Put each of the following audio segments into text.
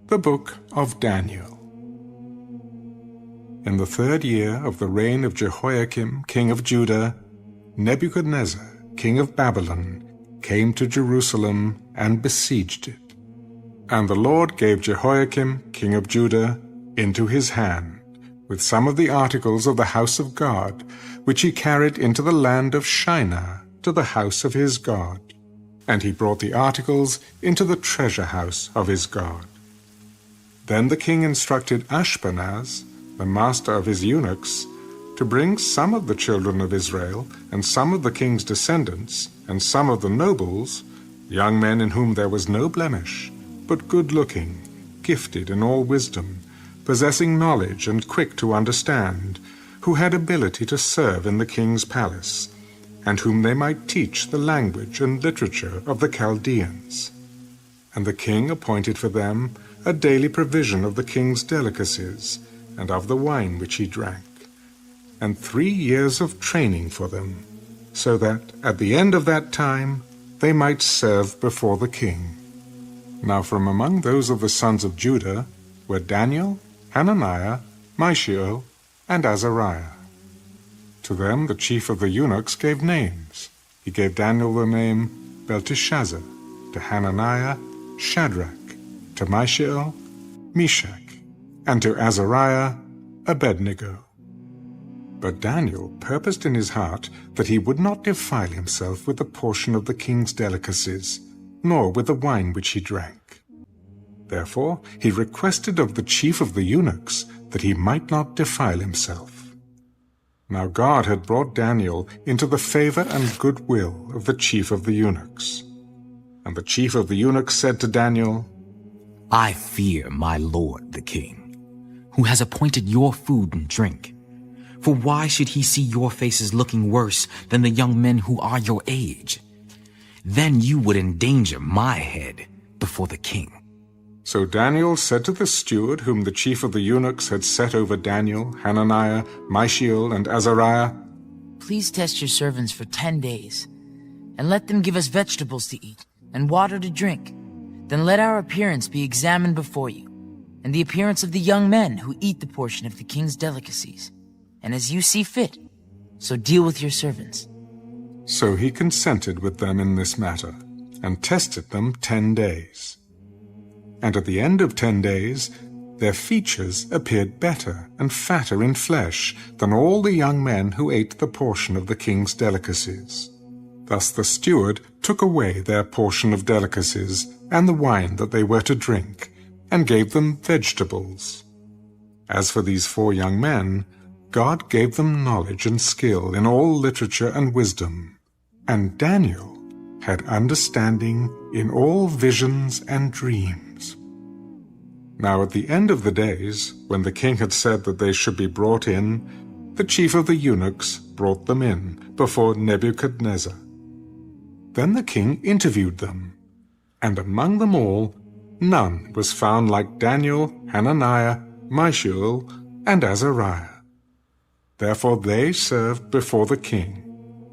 The Book of Daniel. In the 3rd year of the reign of Jehoiakim, king of Judah, Nebuchadnezzar, king of Babylon, came to Jerusalem and besieged it. And the Lord gave Jehoiakim, king of Judah, into his hand, with some of the articles of the house of God, which he carried into the land of Shinar, to the house of his God. And he brought the articles into the treasure house of his God. Then the king instructed Ashpenaz, the master of his eunuchs, to bring some of the children of Israel, and some of the king's descendants, and some of the nobles, young men in whom there was no blemish, but good-looking, gifted in all wisdom, possessing knowledge and quick to understand, who had ability to serve in the king's palace, and whom they might teach the language and literature of the Chaldeans. And the king appointed for them a daily provision of the king's delicacies, and of the wine which he drank, and 3 years of training for them, so that at the end of that time they might serve before the king. Now from among those of the sons of Judah were Daniel, Hananiah, Mishael, and Azariah. To them the chief of the eunuchs gave names. He gave Daniel the name Belteshazzar, to Hananiah, Shadrach, to Mishael, Meshach, and to Azariah, Abednego. But Daniel purposed in his heart that he would not defile himself with a portion of the king's delicacies, nor with the wine which he drank. Therefore he requested of the chief of the eunuchs that he might not defile himself. Now God had brought Daniel into the favor and goodwill of the chief of the eunuchs. And the chief of the eunuchs said to Daniel, I fear my lord the king, who has appointed your food and drink. For why should he see your faces looking worse than the young men who are your age? Then you would endanger my head before the king. So Daniel said to the steward whom the chief of the eunuchs had set over Daniel, Hananiah, Mishael, and Azariah, Please test your servants for 10 days, and let them give us vegetables to eat and water to drink. Then let our appearance be examined before you, and the appearance of the young men who eat the portion of the king's delicacies. And as you see fit, so deal with your servants. So he consented with them in this matter, and tested them 10 days. And at the end of 10 days, their features appeared better and fatter in flesh than all the young men who ate the portion of the king's delicacies. Thus the steward took away their portion of delicacies and the wine that they were to drink, and gave them vegetables. As for these 4 young men, God gave them knowledge and skill in all literature and wisdom, and Daniel had understanding in all visions and dreams. Now at the end of the days, when the king had said that they should be brought in, the chief of the eunuchs brought them in before Nebuchadnezzar. Then the king interviewed them, and among them all none was found like Daniel, Hananiah, Mishael, and Azariah. Therefore they served before the king,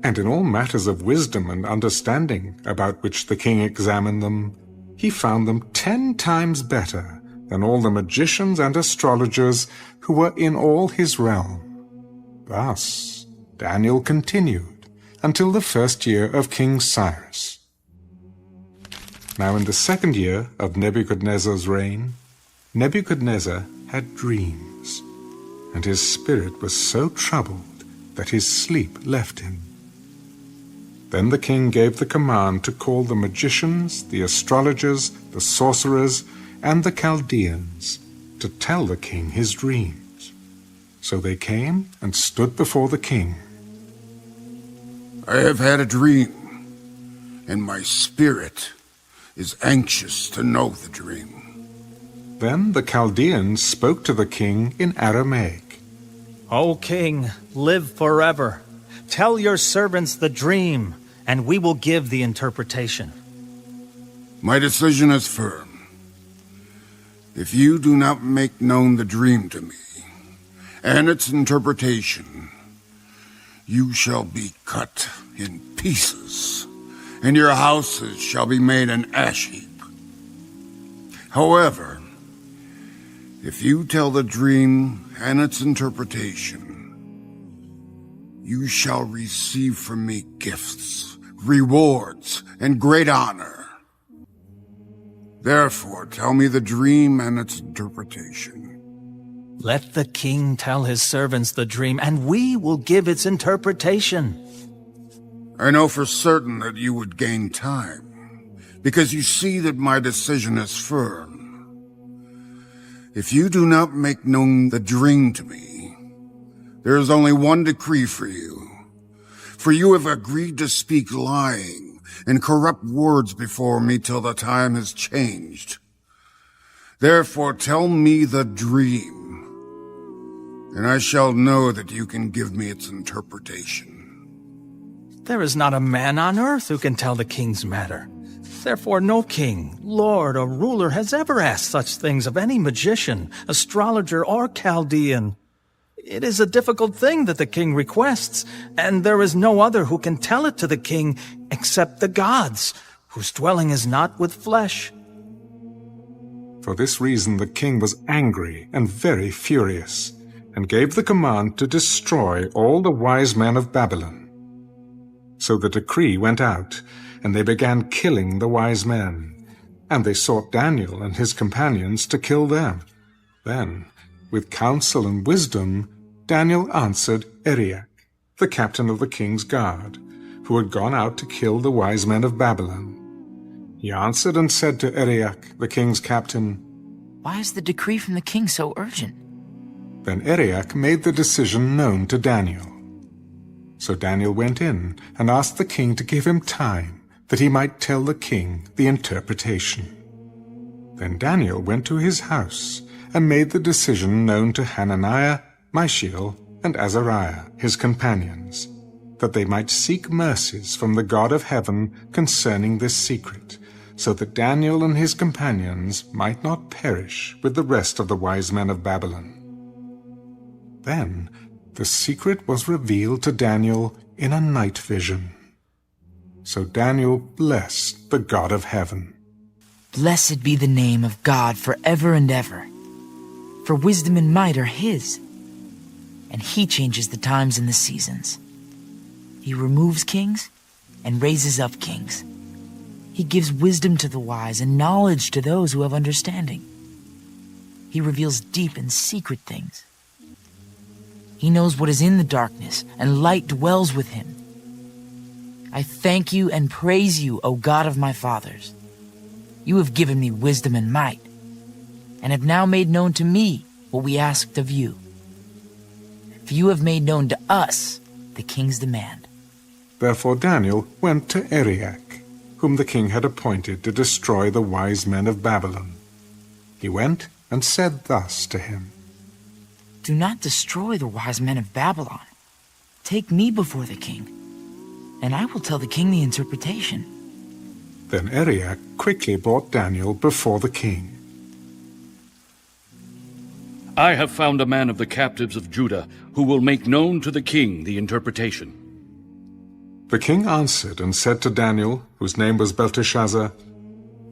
and in all matters of wisdom and understanding about which the king examined them, he found them 10 times better than all the magicians and astrologers who were in all his realm. Thus Daniel continued until the 1st year of King Cyrus. Now in the 2nd year of Nebuchadnezzar's reign, Nebuchadnezzar had dreams, and his spirit was so troubled that his sleep left him. Then the king gave the command to call the magicians, the astrologers, the sorcerers, and the Chaldeans to tell the king his dreams. So they came and stood before the king. I have had a dream, and my spirit is anxious to know the dream. Then the Chaldeans spoke to the king in Aramaic. O king, live forever. Tell your servants the dream, and we will give the interpretation. My decision is firm. If you do not make known the dream to me and its interpretation, you shall be cut in pieces, and your houses shall be made an ash heap. However, If you tell the dream and its interpretation, you shall receive from me gifts, rewards, and great honor. Therefore, tell me the dream and its interpretation. Let the king tell his servants the dream, and we will give its interpretation. I know for certain that you would gain time, because you see that my decision is firm. If you do not make known the dream to me, there is only one decree for you. For you have agreed to speak lying and corrupt words before me till the time has changed. Therefore tell me the dream, and I shall know that you can give me its interpretation. There is not a man on earth who can tell the king's matter. Therefore no king, lord, or ruler has ever asked such things of any magician, astrologer, or Chaldean. It is a difficult thing that the king requests, and there is no other who can tell it to the king except the gods, whose dwelling is not with flesh. For this reason the king was angry and very furious, and gave the command to destroy all the wise men of Babylon. So the decree went out, and they began killing the wise men, and they sought Daniel and his companions to kill them. Then, with counsel and wisdom, Daniel answered Arioch, the captain of the king's guard, who had gone out to kill the wise men of Babylon. He answered and said to Arioch, the king's captain, Why is the decree from the king so urgent? Then Arioch made the decision known to Daniel. So Daniel went in and asked the king to give him time, that he might tell the king the interpretation. Then Daniel went to his house and made the decision known to Hananiah, Mishael, and Azariah, his companions, that they might seek mercies from the God of heaven concerning this secret, so that Daniel and his companions might not perish with the rest of the wise men of Babylon. Then the secret was revealed to Daniel in a night vision. So Daniel blessed the God of heaven. Blessed be the name of God forever and ever. For wisdom and might are his, and he changes the times and the seasons. He removes kings and raises up kings. He gives wisdom to the wise and knowledge to those who have understanding. He reveals deep and secret things. He knows what is in the darkness, and light dwells with him. I thank you and praise you, O God of my fathers. You have given me wisdom and might, and have now made known to me what we asked of you. For you have made known to us the king's demand. Therefore Daniel went to Arioch, whom the king had appointed to destroy the wise men of Babylon. He went and said thus to him, Do not destroy the wise men of Babylon. Take me before the king, and I will tell the king the interpretation. Then Arioch quickly brought Daniel before the king. I have found a man of the captives of Judah who will make known to the king the interpretation. The king answered and said to Daniel, whose name was Belteshazzar,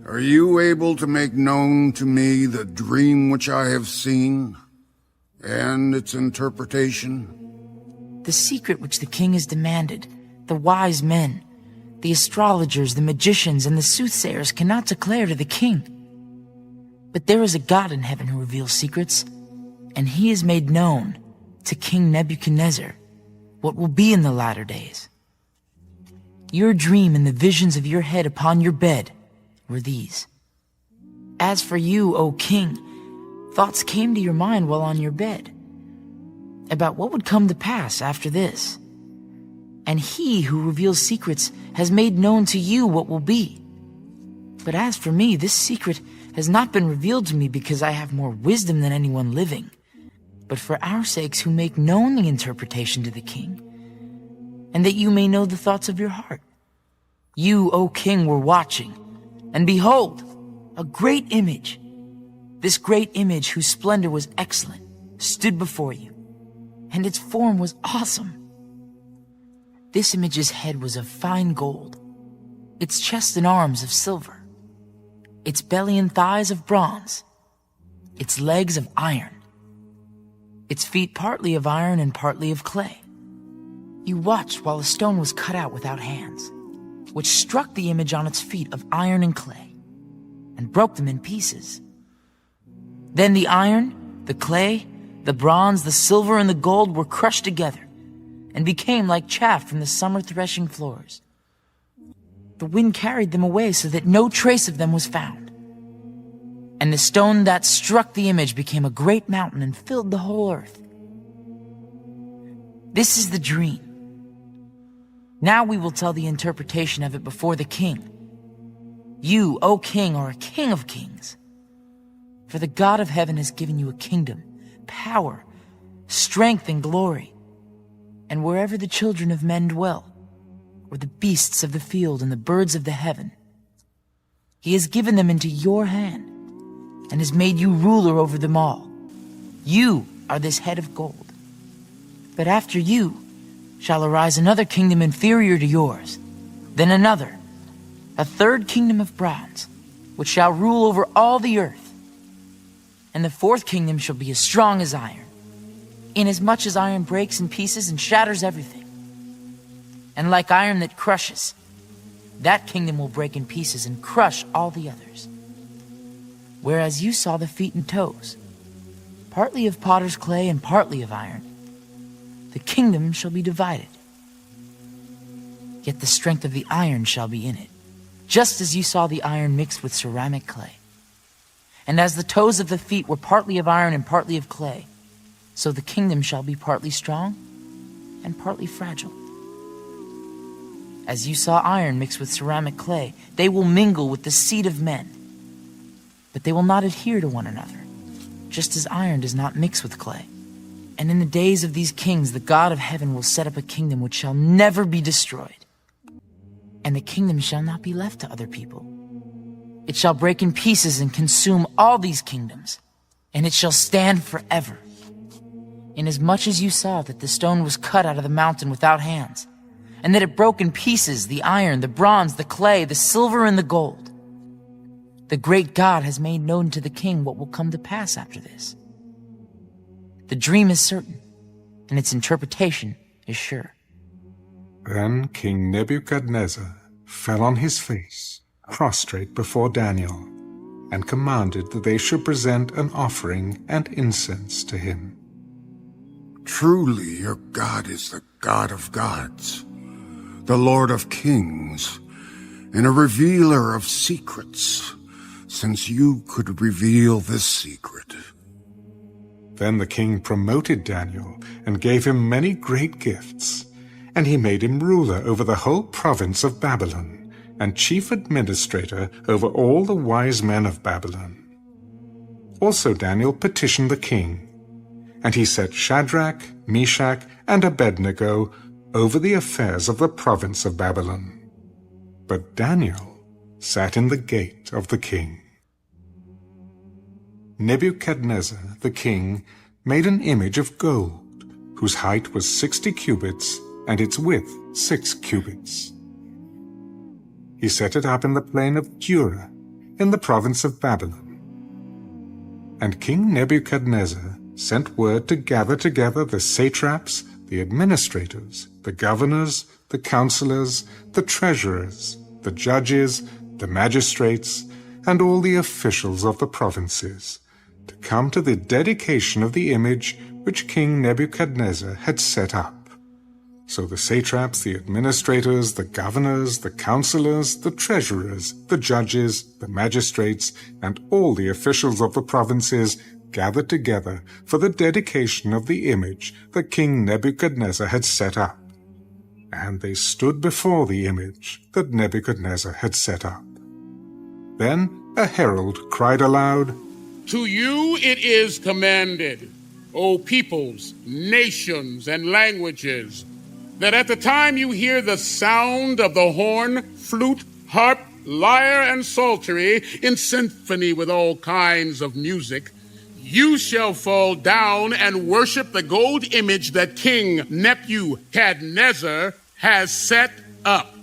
Are you able to make known to me the dream which I have seen and its interpretation? The secret which the king has demanded, the wise men, the astrologers, the magicians, and the soothsayers cannot declare to the king. But there is a God in heaven who reveals secrets, and he has made known to King Nebuchadnezzar what will be in the latter days. Your dream and the visions of your head upon your bed were these. As for you, O king, thoughts came to your mind while on your bed, about what would come to pass after this. And he who reveals secrets has made known to you what will be. But as for me, this secret has not been revealed to me because I have more wisdom than anyone living, but for our sakes who make known the interpretation to the king, and that you may know the thoughts of your heart. You, O king, were watching, and behold, a great image. This great image, whose splendor was excellent, stood before you, and its form was awesome. This image's head was of fine gold, its chest and arms of silver, its belly and thighs of bronze, its legs of iron, its feet partly of iron and partly of clay. You watched while the stone was cut out without hands, which struck the image on its feet of iron and clay, and broke them in pieces. Then the iron, the clay, the bronze, the silver, and the gold were crushed together, and became like chaff from the summer threshing floors. The wind carried them away so that no trace of them was found. And the stone that struck the image became a great mountain and filled the whole earth. This is the dream. Now we will tell the interpretation of it before the king. You, O king, are a king of kings. For the God of heaven has given you a kingdom, power, strength, and glory. And wherever the children of men dwell, or the beasts of the field and the birds of the heaven, he has given them into your hand, and has made you ruler over them all. You are this head of gold. But after you shall arise another kingdom inferior to yours, then another, a third kingdom of bronze, which shall rule over all the earth. And the fourth kingdom shall be as strong as iron, inasmuch as iron breaks in pieces and shatters everything. And like iron that crushes, that kingdom will break in pieces and crush all the others. Whereas you saw the feet and toes, partly of potter's clay and partly of iron, the kingdom shall be divided. Yet the strength of the iron shall be in it, just as you saw the iron mixed with ceramic clay. And as the toes of the feet were partly of iron and partly of clay, so the kingdom shall be partly strong and partly fragile. As you saw iron mixed with ceramic clay, they will mingle with the seed of men, but they will not adhere to one another, just as iron does not mix with clay. And in the days of these kings, the God of heaven will set up a kingdom which shall never be destroyed. And the kingdom shall not be left to other people. It shall break in pieces and consume all these kingdoms, and it shall stand forever. Inasmuch as you saw that the stone was cut out of the mountain without hands, and that it broke in pieces the iron, the bronze, the clay, the silver, and the gold, the great God has made known to the king what will come to pass after this. The dream is certain, and its interpretation is sure. Then King Nebuchadnezzar fell on his face, prostrate before Daniel, and commanded that they should present an offering and incense to him. Truly your God is the God of gods, the Lord of kings, and a revealer of secrets, since you could reveal this secret. Then the king promoted Daniel and gave him many great gifts, and he made him ruler over the whole province of Babylon, and chief administrator over all the wise men of Babylon. Also Daniel petitioned the king, and he set Shadrach, Meshach, and Abednego over the affairs of the province of Babylon. But Daniel sat in the gate of the king. Nebuchadnezzar the king made an image of gold, whose height was 60 cubits, and its width 6 cubits. He set it up in the plain of Dura, in the province of Babylon. And King Nebuchadnezzar sent word to gather together the satraps, the administrators, the governors, the counselors, the treasurers, the judges, the magistrates, and all the officials of the provinces, to come to the dedication of the image which King Nebuchadnezzar had set up. So the satraps, the administrators, the governors, the counselors, the treasurers, the judges, the magistrates, and all the officials of the provinces gathered together for the dedication of the image that King Nebuchadnezzar had set up. And they stood before the image that Nebuchadnezzar had set up. Then a herald cried aloud, To you it is commanded, O peoples, nations, and languages, that at the time you hear the sound of the horn, flute, harp, lyre, and psaltery in symphony with all kinds of music, you shall fall down and worship the gold image that King Nebuchadnezzar has set up.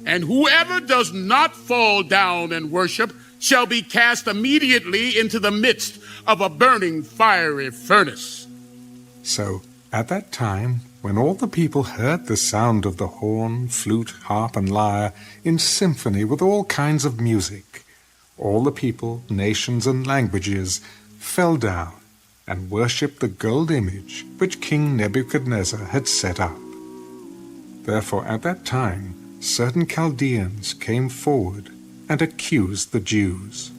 And whoever does not fall down and worship shall be cast immediately into the midst of a burning fiery furnace. So at that time, when all the people heard the sound of the horn, flute, harp, and lyre in symphony with all kinds of music, all the people, nations, and languages fell down and worshipped the gold image which King Nebuchadnezzar had set up. Therefore at that time certain Chaldeans came forward and accused the Jews.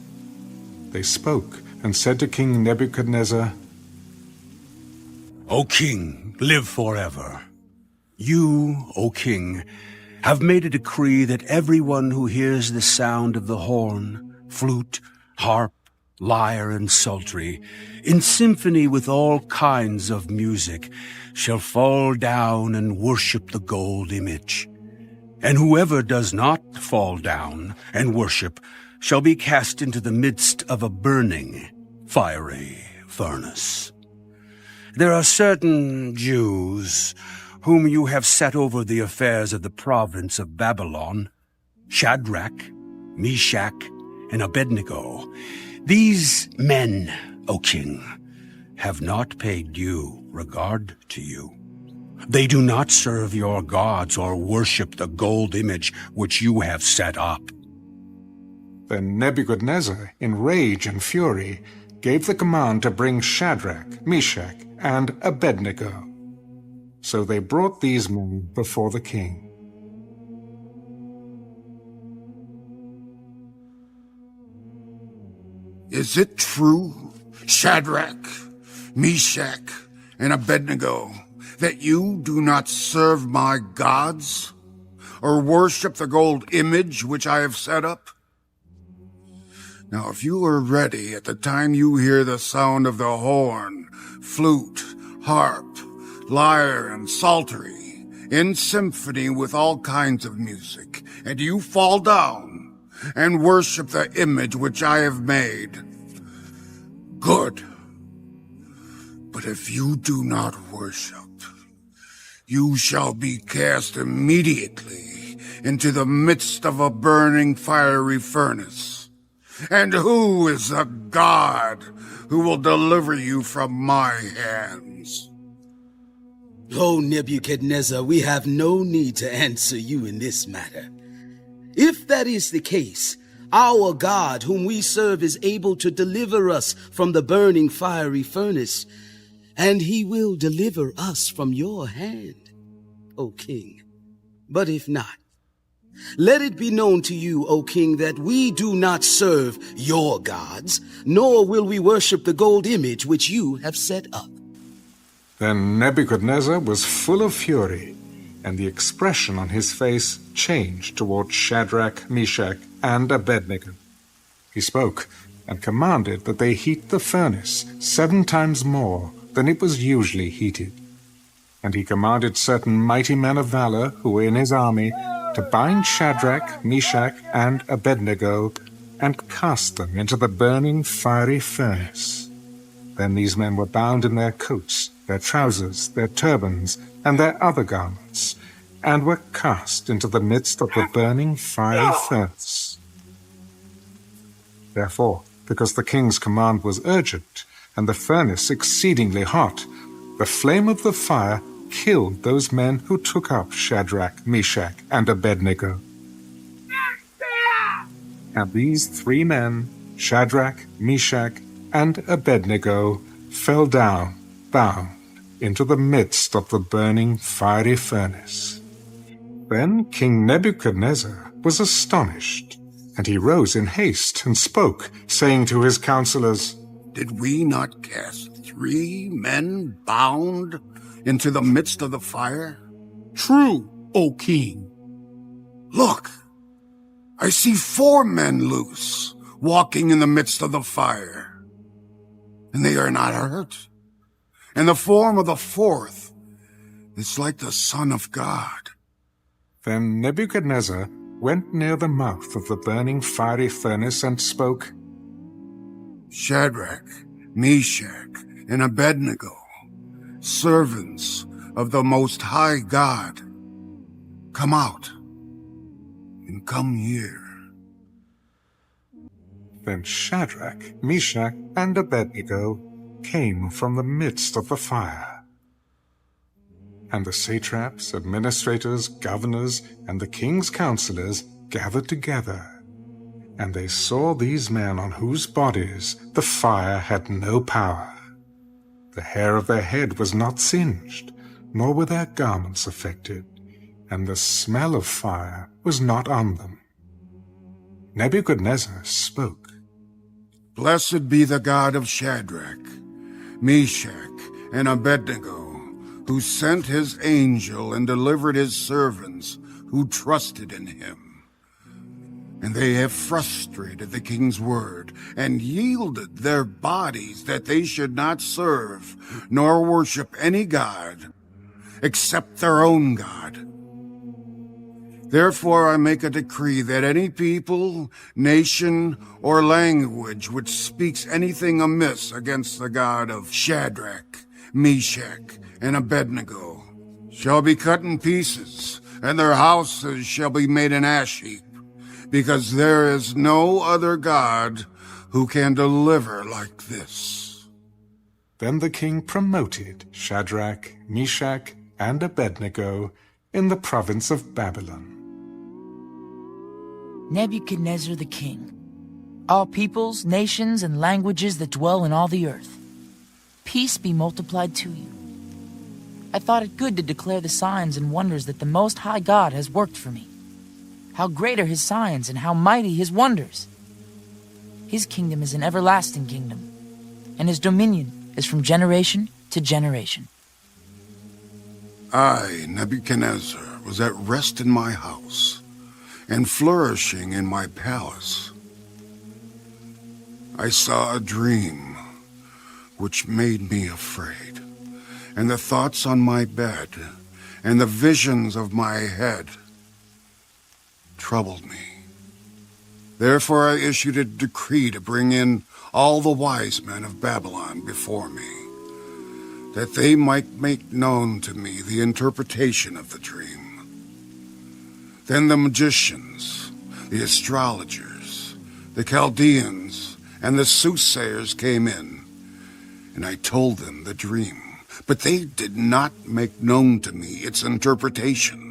They spoke and said to King Nebuchadnezzar, O king, live forever. You, O king, have made a decree that everyone who hears the sound of the horn, flute, harp, lyre, and psaltery, in symphony with all kinds of music, shall fall down and worship the gold image. And whoever does not fall down and worship shall be cast into the midst of a burning, fiery furnace. There are certain Jews whom you have set over the affairs of the province of Babylon, Shadrach, Meshach, and Abednego. These men, O king, have not paid due regard to you. They do not serve your gods or worship the gold image which you have set up. Then Nebuchadnezzar, in rage and fury, gave the command to bring Shadrach, Meshach, and Abednego. So they brought these men before the king. Is it true, Shadrach, Meshach, and Abednego, that you do not serve my gods, or worship the gold image which I have set up? Now, if you are ready at the time you hear the sound of the horn, flute, harp, lyre, and psaltery, in symphony with all kinds of music, and you fall down and worship the image which I have made, good. But if you do not worship, you shall be cast immediately into the midst of a burning fiery furnace. And who is the God who will deliver you from my hands? O Nebuchadnezzar, we have no need to answer you in this matter. If that is the case, our God whom we serve is able to deliver us from the burning fiery furnace, and he will deliver us from your hand, O king. But if not, let it be known to you, O king, that we do not serve your gods, nor will we worship the gold image which you have set up. Then Nebuchadnezzar was full of fury, and the expression on his face changed toward Shadrach, Meshach, and Abednego. He spoke and commanded that they heat the furnace 7 times more than it was usually heated. And he commanded certain mighty men of valor who were in his army to bind Shadrach, Meshach, and Abednego and cast them into the burning fiery furnace. Then these men were bound in their coats, their trousers, their turbans, and their other garments, and were cast into the midst of the burning fiery furnace. Therefore, because the king's command was urgent, and the furnace exceedingly hot, the flame of the fire killed those men who took up Shadrach, Meshach, and Abednego. And these 3 men, Shadrach, Meshach, and Abednego, fell down, bound, into the midst of the burning fiery furnace. Then King Nebuchadnezzar was astonished, and he rose in haste and spoke, saying to his counselors, Did we not cast 3 men bound into the midst of the fire? True, O king. Look, I see 4 men loose, walking in the midst of the fire, and they are not hurt. And the form of the 4th is like the Son of God. Then Nebuchadnezzar went near the mouth of the burning fiery furnace and spoke, Shadrach, Meshach, and Abednego, servants of the Most High God, come out and come here. Then Shadrach, Meshach, and Abednego came from the midst of the fire. And the satraps, administrators, governors, and the king's counselors gathered together. And they saw these men on whose bodies the fire had no power. The hair of their head was not singed, nor were their garments affected, and the smell of fire was not on them. Nebuchadnezzar spoke. Blessed be the God of Shadrach, Meshach, and Abednego, who sent his angel and delivered his servants who trusted in him. And they have frustrated the king's word and yielded their bodies that they should not serve nor worship any god except their own God. Therefore I make a decree that any people, nation, or language which speaks anything amiss against the God of Shadrach, Meshach, and Abednego shall be cut in pieces, and their houses shall be made an ash heap, because there is no other God who can deliver like this. Then the king promoted Shadrach, Meshach, and Abednego in the province of Babylon. Nebuchadnezzar the king, all peoples, nations, and languages that dwell in all the earth, peace be multiplied to you. I thought it good to declare the signs and wonders that the Most High God has worked for me. How great are his signs and how mighty his wonders! His kingdom is an everlasting kingdom, and his dominion is from generation to generation. I, Nebuchadnezzar, was at rest in my house, and flourishing in my palace. I saw a dream which made me afraid, and the thoughts on my bed and the visions of my head troubled me. Therefore I issued a decree to bring in all the wise men of Babylon before me, that they might make known to me the interpretation of the dream. Then the magicians, the astrologers, the Chaldeans, and the soothsayers came in, and I told them the dream, but they did not make known to me its interpretation.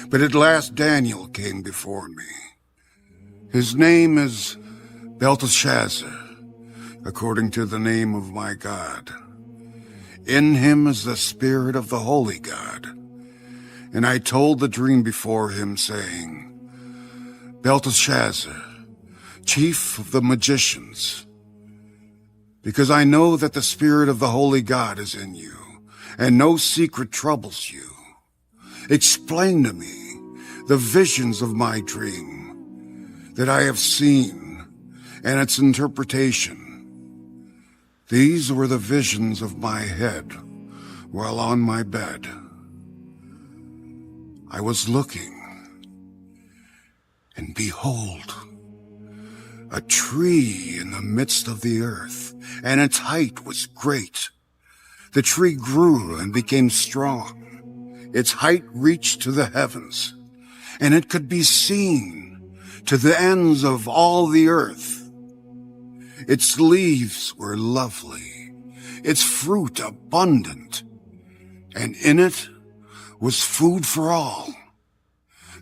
But at last Daniel came before me. His name is Belteshazzar, according to the name of my God. In him is the spirit of the holy God. And I told the dream before him, saying, Belteshazzar, chief of the magicians, because I know that the spirit of the holy God is in you, and no secret troubles you. Explain to me the visions of my dream that I have seen and its interpretation. These were the visions of my head while on my bed. I was looking, and behold, a tree in the midst of the earth, and its height was great. The tree grew and became strong. Its height reached to the heavens, and it could be seen to the ends of all the earth. Its leaves were lovely, its fruit abundant, and in it was food for all.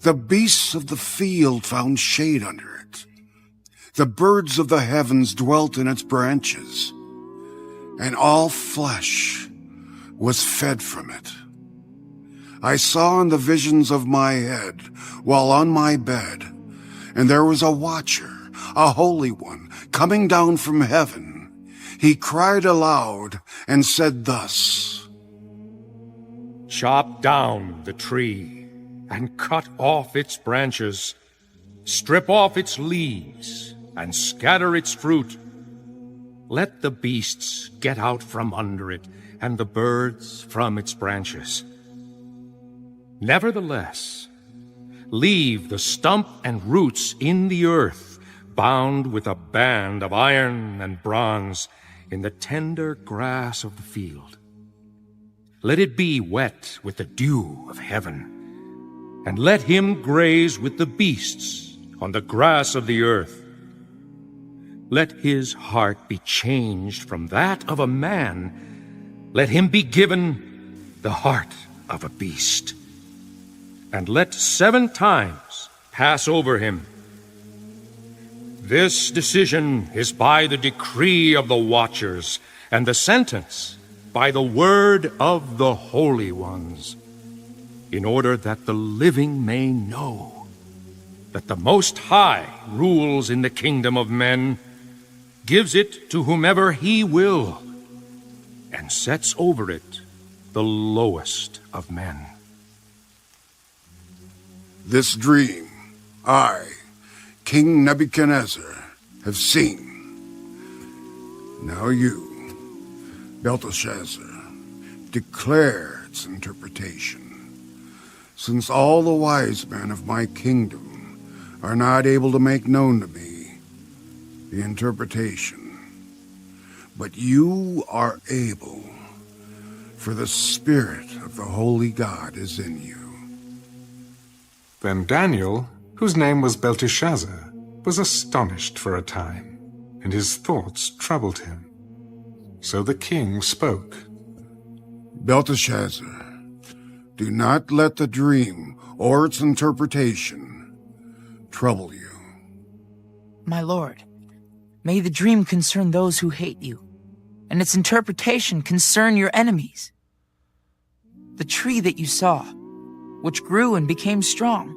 The beasts of the field found shade under it. The birds of the heavens dwelt in its branches, and all flesh was fed from it. I saw in the visions of my head while on my bed, and there was a watcher, a holy one, coming down from heaven. He cried aloud and said thus, Chop down the tree and cut off its branches. Strip off its leaves and scatter its fruit. Let the beasts get out from under it and the birds from its branches. Nevertheless, leave the stump and roots in the earth, bound with a band of iron and bronze in the tender grass of the field. Let it be wet with the dew of heaven, and let him graze with the beasts on the grass of the earth. let his heart be changed from that of a man. Let him be given the heart of a beast. And let 7 times pass over him. This decision is by the decree of the watchers, and the sentence by the word of the holy ones, in order that the living may know that the Most High rules in the kingdom of men, gives it to whomever he will, and sets over it the lowest of men. This dream I, King Nebuchadnezzar, have seen. Now you, Belteshazzar, declare its interpretation, since all the wise men of my kingdom are not able to make known to me the interpretation. But you are able, for the Spirit of the Holy God is in you. Then Daniel, whose name was Belteshazzar, was astonished for a time, and his thoughts troubled him. So the king spoke. Belteshazzar, do not let the dream or its interpretation trouble you. My lord, may the dream concern those who hate you, and its interpretation concern your enemies. The tree that you saw, which grew and became strong,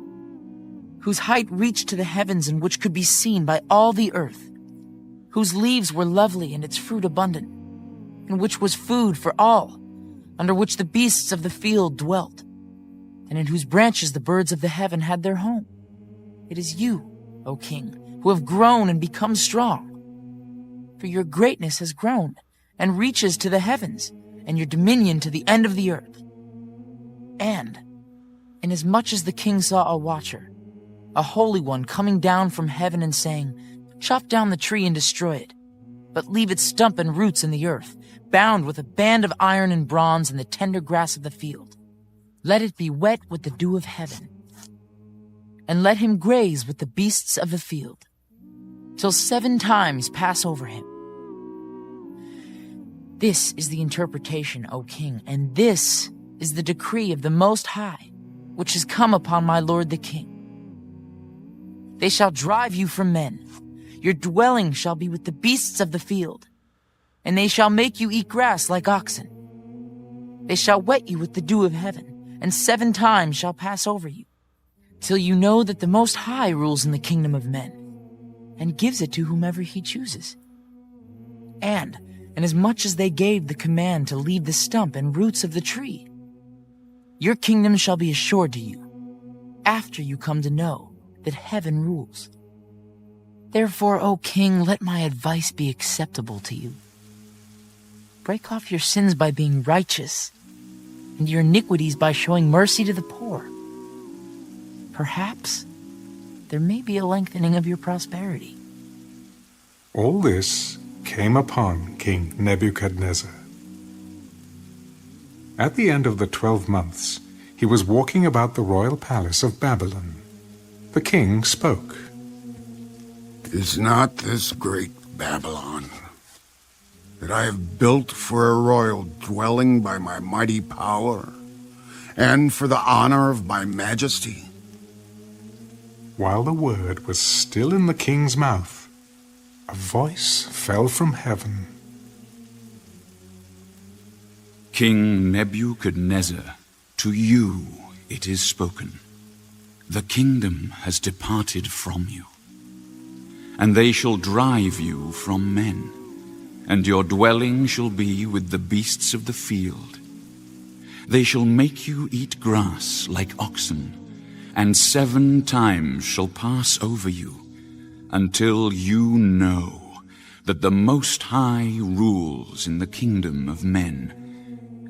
whose height reached to the heavens and which could be seen by all the earth, whose leaves were lovely and its fruit abundant, and which was food for all, under which the beasts of the field dwelt, and in whose branches the birds of the heaven had their home. It is you, O king, who have grown and become strong. For your greatness has grown and reaches to the heavens, and your dominion to the end of the earth. And, inasmuch as the king saw a watcher, a holy one coming down from heaven and saying, "Chop down the tree and destroy it, but leave its stump and roots in the earth, bound with a band of iron and bronze in the tender grass of the field. Let it be wet with the dew of heaven, and let him graze with the beasts of the field, till 7 times pass over him." This is the interpretation, O king, and this is the decree of the Most High, which has come upon my lord the king. They shall drive you from men. Your dwelling shall be with the beasts of the field, and they shall make you eat grass like oxen. They shall wet you with the dew of heaven, and 7 times shall pass over you, till you know that the Most High rules in the kingdom of men, and gives it to whomever he chooses. And inasmuch as they gave the command to leave the stump and roots of the tree, your kingdom shall be assured to you, after you come to know that heaven rules. Therefore, O king, let my advice be acceptable to you. Break off your sins by being righteous, and your iniquities by showing mercy to the poor. Perhaps there may be a lengthening of your prosperity. All this came upon King Nebuchadnezzar. At the end of the 12 months, he was walking about the royal palace of Babylon. The king spoke. Is not this great Babylon, that I have built for a royal dwelling by my mighty power, and for the honor of my majesty? While the word was still in the king's mouth, a voice fell from heaven. King Nebuchadnezzar, to you it is spoken. The kingdom has departed from you, and they shall drive you from men, and your dwelling shall be with the beasts of the field. They shall make you eat grass like oxen, and 7 times shall pass over you, until you know that the Most High rules in the kingdom of men,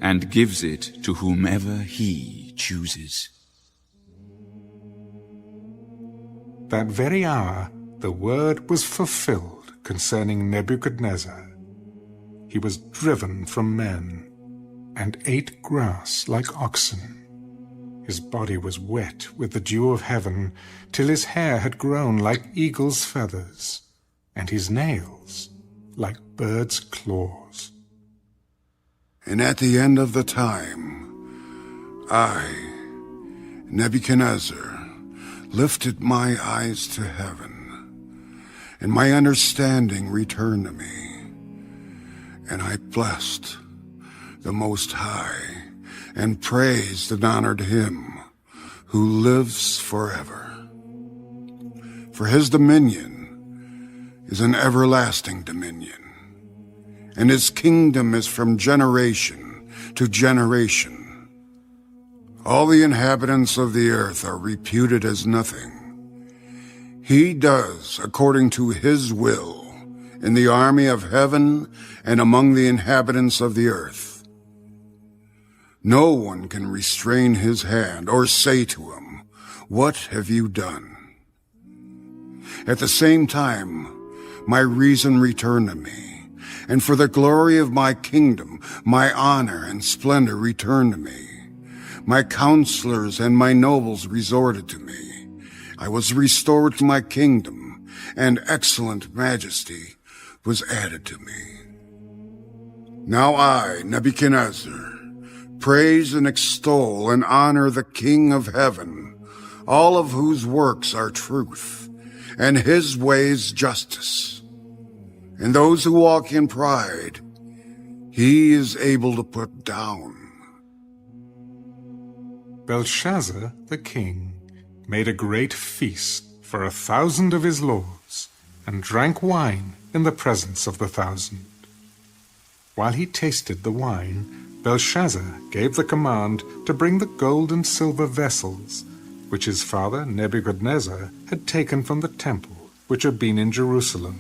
and gives it to whomever he chooses. That very hour the word was fulfilled concerning Nebuchadnezzar. He was driven from men, and ate grass like oxen. His body was wet with the dew of heaven, till his hair had grown like eagle's feathers, and his nails like birds' claws. And at the end of the time, I, Nebuchadnezzar, lifted my eyes to heaven, and my understanding returned to me, and I blessed the Most High, and praised and honored him who lives forever. For his dominion is an everlasting dominion, and his kingdom is from generation to generation. All the inhabitants of the earth are reputed as nothing. He does according to his will in the army of heaven and among the inhabitants of the earth. No one can restrain his hand or say to him, "What have you done?" At the same time, my reason returned to me, and for the glory of my kingdom, my honor and splendor returned to me. My counselors and my nobles resorted to me. I was restored to my kingdom, and excellent majesty was added to me. Now I, Nebuchadnezzar, praise and extol and honor the King of heaven, all of whose works are truth, and his ways justice. And those who walk in pride, he is able to put down. Belshazzar, the king, made a great feast for 1,000 of his lords, and drank wine in the presence of the 1,000. While he tasted the wine, Belshazzar gave the command to bring the gold and silver vessels, which his father Nebuchadnezzar had taken from the temple which had been in Jerusalem,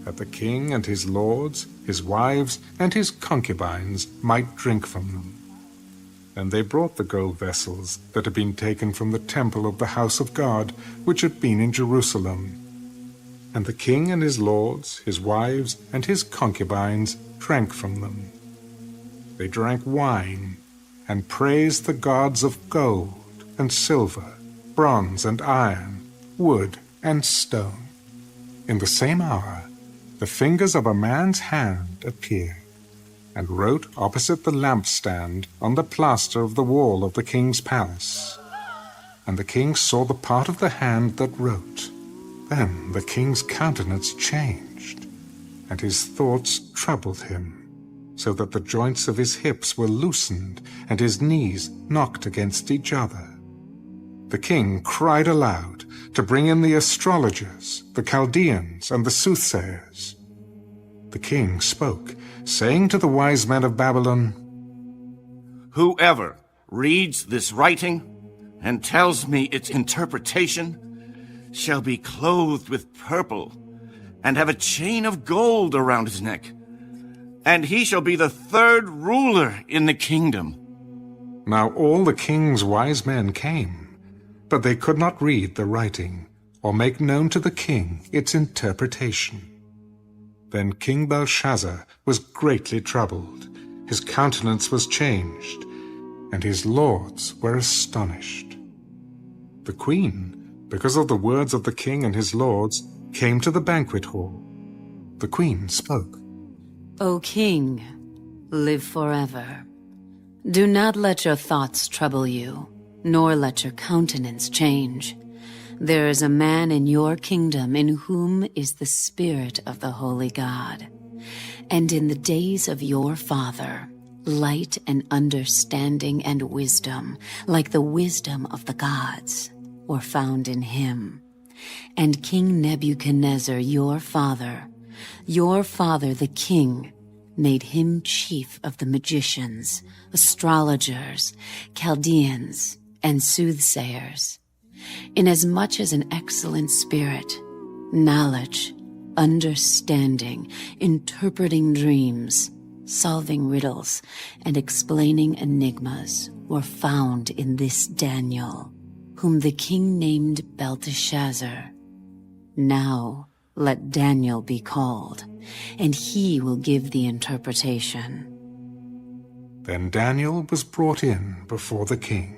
that the king and his lords, his wives, and his concubines might drink from them. And they brought the gold vessels that had been taken from the temple of the house of God, which had been in Jerusalem. And the king and his lords, his wives, and his concubines drank from them. They drank wine, and praised the gods of gold and silver, bronze and iron, wood and stone. In the same hour, the fingers of a man's hand appeared, and wrote opposite the lampstand on the plaster of the wall of the king's palace. And the king saw the part of the hand that wrote. Then the king's countenance changed, and his thoughts troubled him, so that the joints of his hips were loosened, and his knees knocked against each other. The king cried aloud to bring in the astrologers, the Chaldeans, and the soothsayers. The king spoke, saying to the wise men of Babylon, "Whoever reads this writing and tells me its interpretation shall be clothed with purple and have a chain of gold around his neck, and he shall be the third ruler in the kingdom." Now all the king's wise men came, but they could not read the writing or make known to the king its interpretation. Then King Belshazzar was greatly troubled, his countenance was changed, and his lords were astonished. The queen, because of the words of the king and his lords, came to the banquet hall. The queen spoke. O king, live forever. Do not let your thoughts trouble you, nor let your countenance change. There is a man in your kingdom in whom is the Spirit of the Holy God. And in the days of your father, light and understanding and wisdom, like the wisdom of the gods, were found in him. And King Nebuchadnezzar, your father the king, made him chief of the magicians, astrologers, Chaldeans, and soothsayers, inasmuch as an excellent spirit, knowledge, understanding, interpreting dreams, solving riddles, and explaining enigmas were found in this Daniel, whom the king named Belteshazzar. Now let Daniel be called, and he will give the interpretation. Then Daniel was brought in before the king.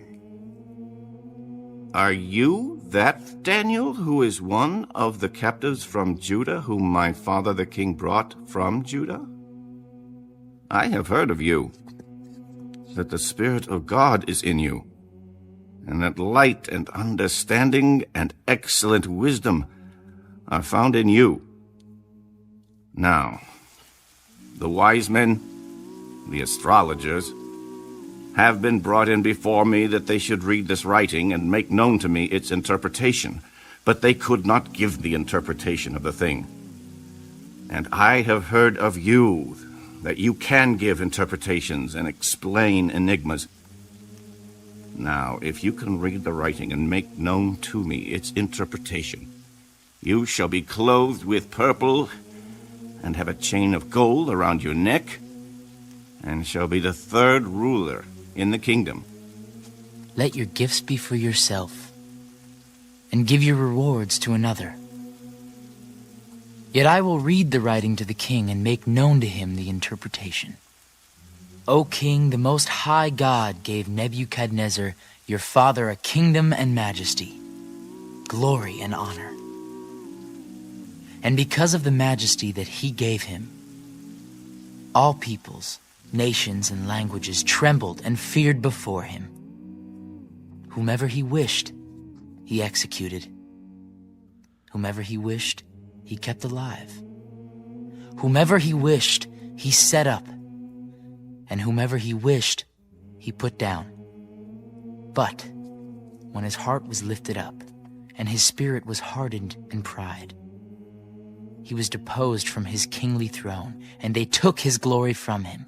"Are you that Daniel who is one of the captives from Judah, whom my father the king brought from Judah? I have heard of you, that the Spirit of God is in you, and that light and understanding and excellent wisdom are found in you. Now, the wise men, the astrologers, have been brought in before me that they should read this writing and make known to me its interpretation, but they could not give the interpretation of the thing. And I have heard of you, that you can give interpretations and explain enigmas. Now, if you can read the writing and make known to me its interpretation, you shall be clothed with purple and have a chain of gold around your neck, and shall be the third ruler in the kingdom. Let your gifts be for yourself, and give your rewards to another. Yet I will read the writing to the king and make known to him the interpretation. O king, the Most High God gave Nebuchadnezzar, your father, a kingdom and majesty, glory and honor. And because of the majesty that he gave him, all peoples, nations, and languages trembled and feared before him. Whomever he wished, he executed. Whomever he wished, he kept alive. Whomever he wished, he set up. And whomever he wished, he put down. But when his heart was lifted up, and his spirit was hardened in pride, he was deposed from his kingly throne, and they took his glory from him.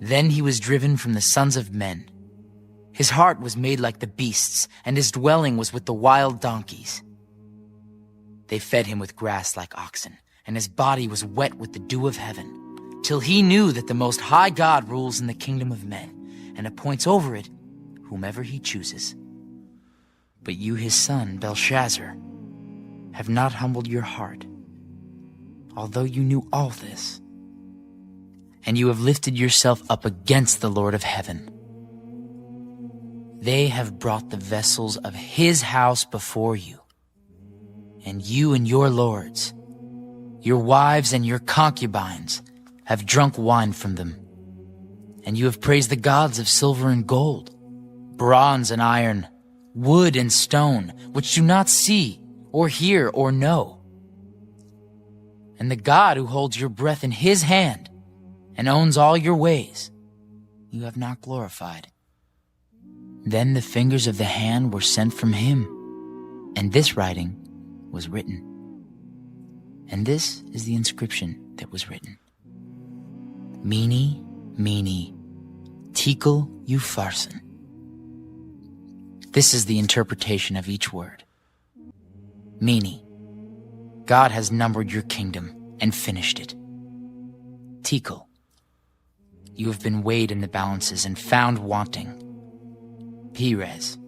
Then he was driven from the sons of men. His heart was made like the beasts, and his dwelling was with the wild donkeys. They fed him with grass like oxen, and his body was wet with the dew of heaven, till he knew that the Most High God rules in the kingdom of men, and appoints over it whomever he chooses. But you, his son, Belshazzar, have not humbled your heart, although you knew all this. And you have lifted yourself up against the Lord of heaven. They have brought the vessels of his house before you, and you and your lords, your wives and your concubines, have drunk wine from them. And you have praised the gods of silver and gold, bronze and iron, wood and stone, which do not see or hear or know. And the God who holds your breath in his hand and owns all your ways, you have not glorified. Then the fingers of the hand were sent from him, and this writing was written. And this is the inscription that was written. Mene, Mene, Tekel Upharsin. This is the interpretation of each word. Mene, God has numbered your kingdom and finished it. Tekel, you have been weighed in the balances and found wanting. Perez,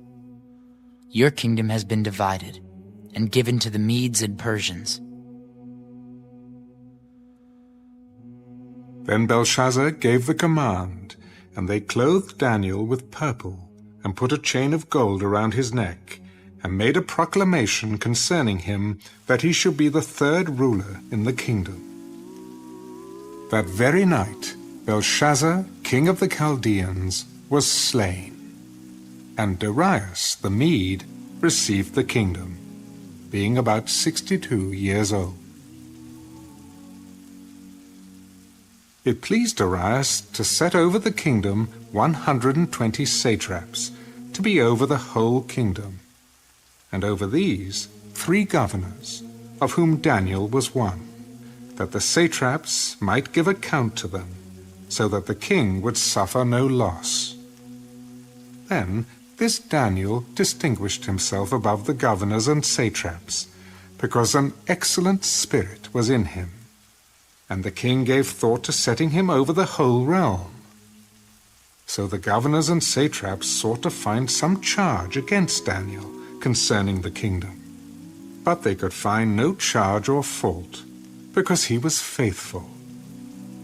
your kingdom has been divided and given to the Medes and Persians. Then Belshazzar gave the command, and they clothed Daniel with purple, and put a chain of gold around his neck, and made a proclamation concerning him that he should be the third ruler in the kingdom. That very night Belshazzar, king of the Chaldeans, was slain, and Darius the Mede received the kingdom, being about 62 years old. It pleased Darius to set over the kingdom 120 satraps, to be over the whole kingdom, and over these 3 governors, of whom Daniel was one, that the satraps might give account to them, so that the king would suffer no loss. Then this Daniel distinguished himself above the governors and satraps, because an excellent spirit was in him, and the king gave thought to setting him over the whole realm. So the governors and satraps sought to find some charge against Daniel concerning the kingdom. But they could find no charge or fault, because he was faithful,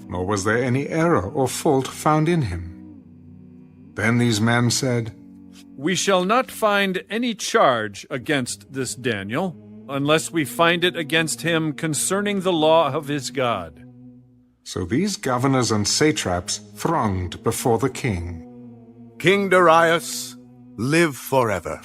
nor was there any error or fault found in him. Then these men said, We shall not find any charge against this Daniel, unless we find it against him concerning the law of his God. So these governors and satraps thronged before the king. King Darius, live forever.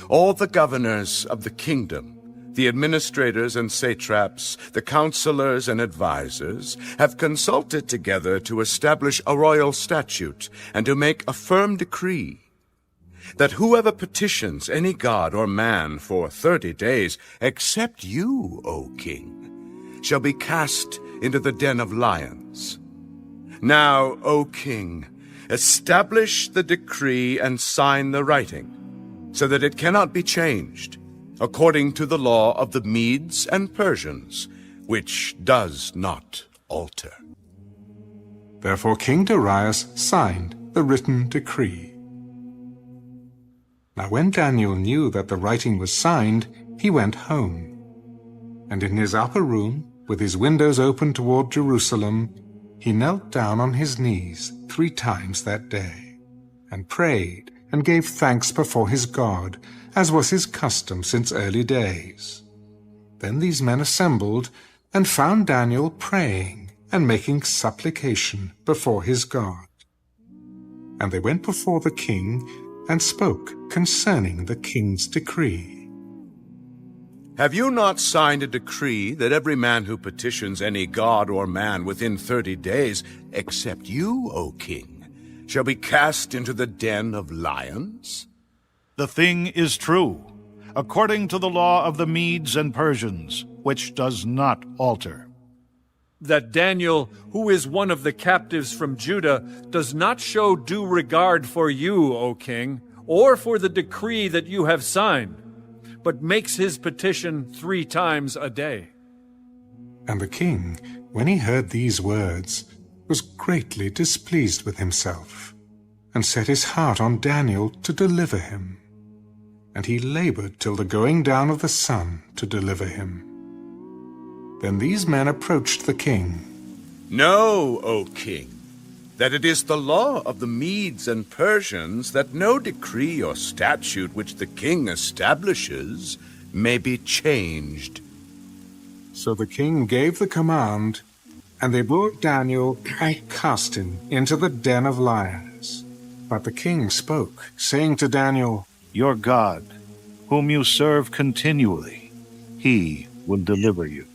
All the governors of the kingdom, the administrators and satraps, the counselors and advisers, have consulted together to establish a royal statute and to make a firm decree that whoever petitions any god or man for 30 days, except you, O king, shall be cast into the den of lions. Now, O king, establish the decree and sign the writing, so that it cannot be changed, according to the law of the Medes and Persians, which does not alter. Therefore King Darius signed the written decree. Now when Daniel knew that the writing was signed, he went home. And in his upper room, with his windows open toward Jerusalem, he knelt down on his knees 3 times that day, and prayed and gave thanks before his God, as was his custom since early days. Then these men assembled, and found Daniel praying and making supplication before his God. And they went before the king, and spoke concerning the king's decree. Have you not signed a decree that every man who petitions any god or man within 30 days, except you, O king, shall be cast into the den of lions? The thing is true, according to the law of the Medes and Persians, which does not alter. That Daniel, who is one of the captives from Judah, does not show due regard for you, O king, or for the decree that you have signed, but makes his petition 3 times a day. And the king, when he heard these words, was greatly displeased with himself, and set his heart on Daniel to deliver him. And he labored till the going down of the sun to deliver him. Then these men approached the king. Know, O king, that it is the law of the Medes and Persians that no decree or statute which the king establishes may be changed. So the king gave the command, and they brought Daniel and cast him into the den of lions. But the king spoke, saying to Daniel, Your God, whom you serve continually, he will deliver you.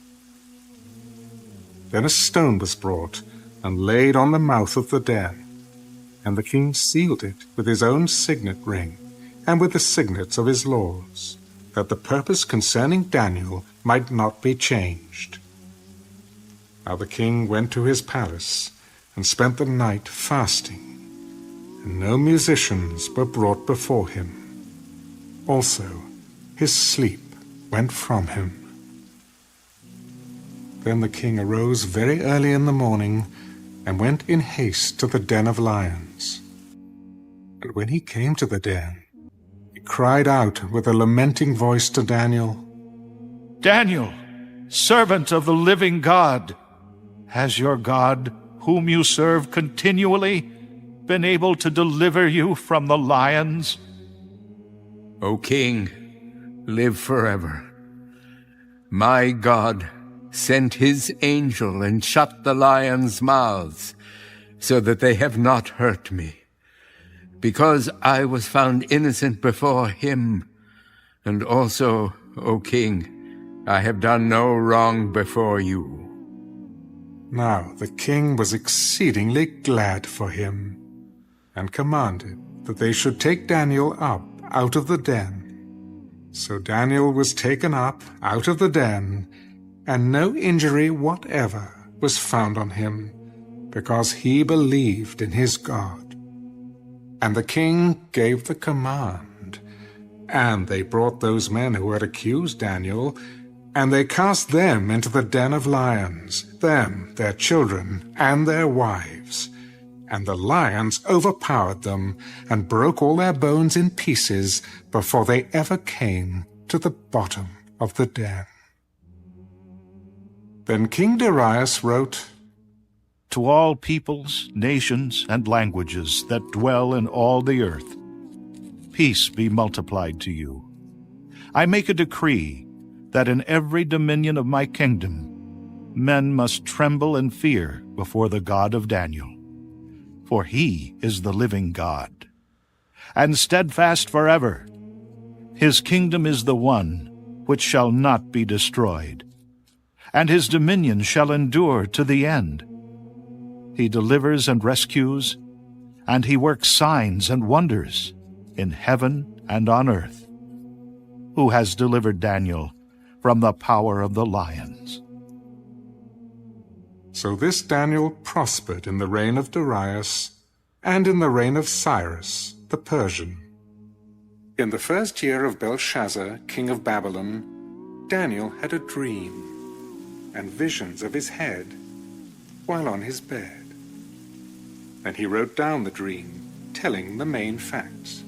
Then a stone was brought, and laid on the mouth of the den. And the king sealed it with his own signet ring, and with the signets of his lords, that the purpose concerning Daniel might not be changed. Now the king went to his palace, and spent the night fasting, and no musicians were brought before him. Also his sleep went from him. Then the king arose very early in the morning, and went in haste to the den of lions. And when he came to the den, he cried out with a lamenting voice to Daniel, Daniel, servant of the living God, has your God, whom you serve continually, been able to deliver you from the lions? O king, live forever. My God sent his angel and shut the lions' mouths, so that they have not hurt me, because I was found innocent before him. And also, O king, I have done no wrong before you. Now the king was exceedingly glad for him, and commanded that they should take Daniel up out of the den. So Daniel was taken up out of the den, and no injury whatever was found on him, because he believed in his God. And the king gave the command, and they brought those men who had accused Daniel, and they cast them into the den of lions, them, their children, and their wives. And the lions overpowered them, and broke all their bones in pieces, before they ever came to the bottom of the den. Then King Darius wrote, To all peoples, nations, and languages that dwell in all the earth, peace be multiplied to you. I make a decree that in every dominion of my kingdom, men must tremble and fear before the God of Daniel. For he is the living God, and steadfast forever. His kingdom is the one which shall not be destroyed, and his dominion shall endure to the end. He delivers and rescues, and he works signs and wonders in heaven and on earth, who has delivered Daniel from the power of the lions. So this Daniel prospered in the reign of Darius and in the reign of Cyrus the Persian. In the first year of Belshazzar, king of Babylon, Daniel had a dream and visions of his head while on his bed. And he wrote down the dream, telling the main facts.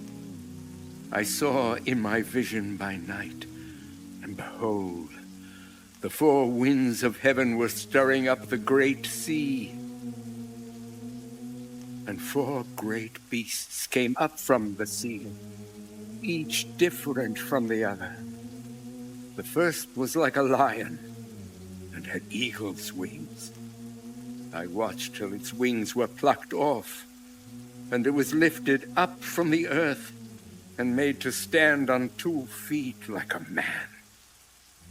I saw in my vision by night, and behold, the four winds of heaven were stirring up the great sea. And four great beasts came up from the sea, each different from the other. The first was like a lion and had eagle's wings. I watched till its wings were plucked off, and it was lifted up from the earth and made to stand on 2 feet like a man.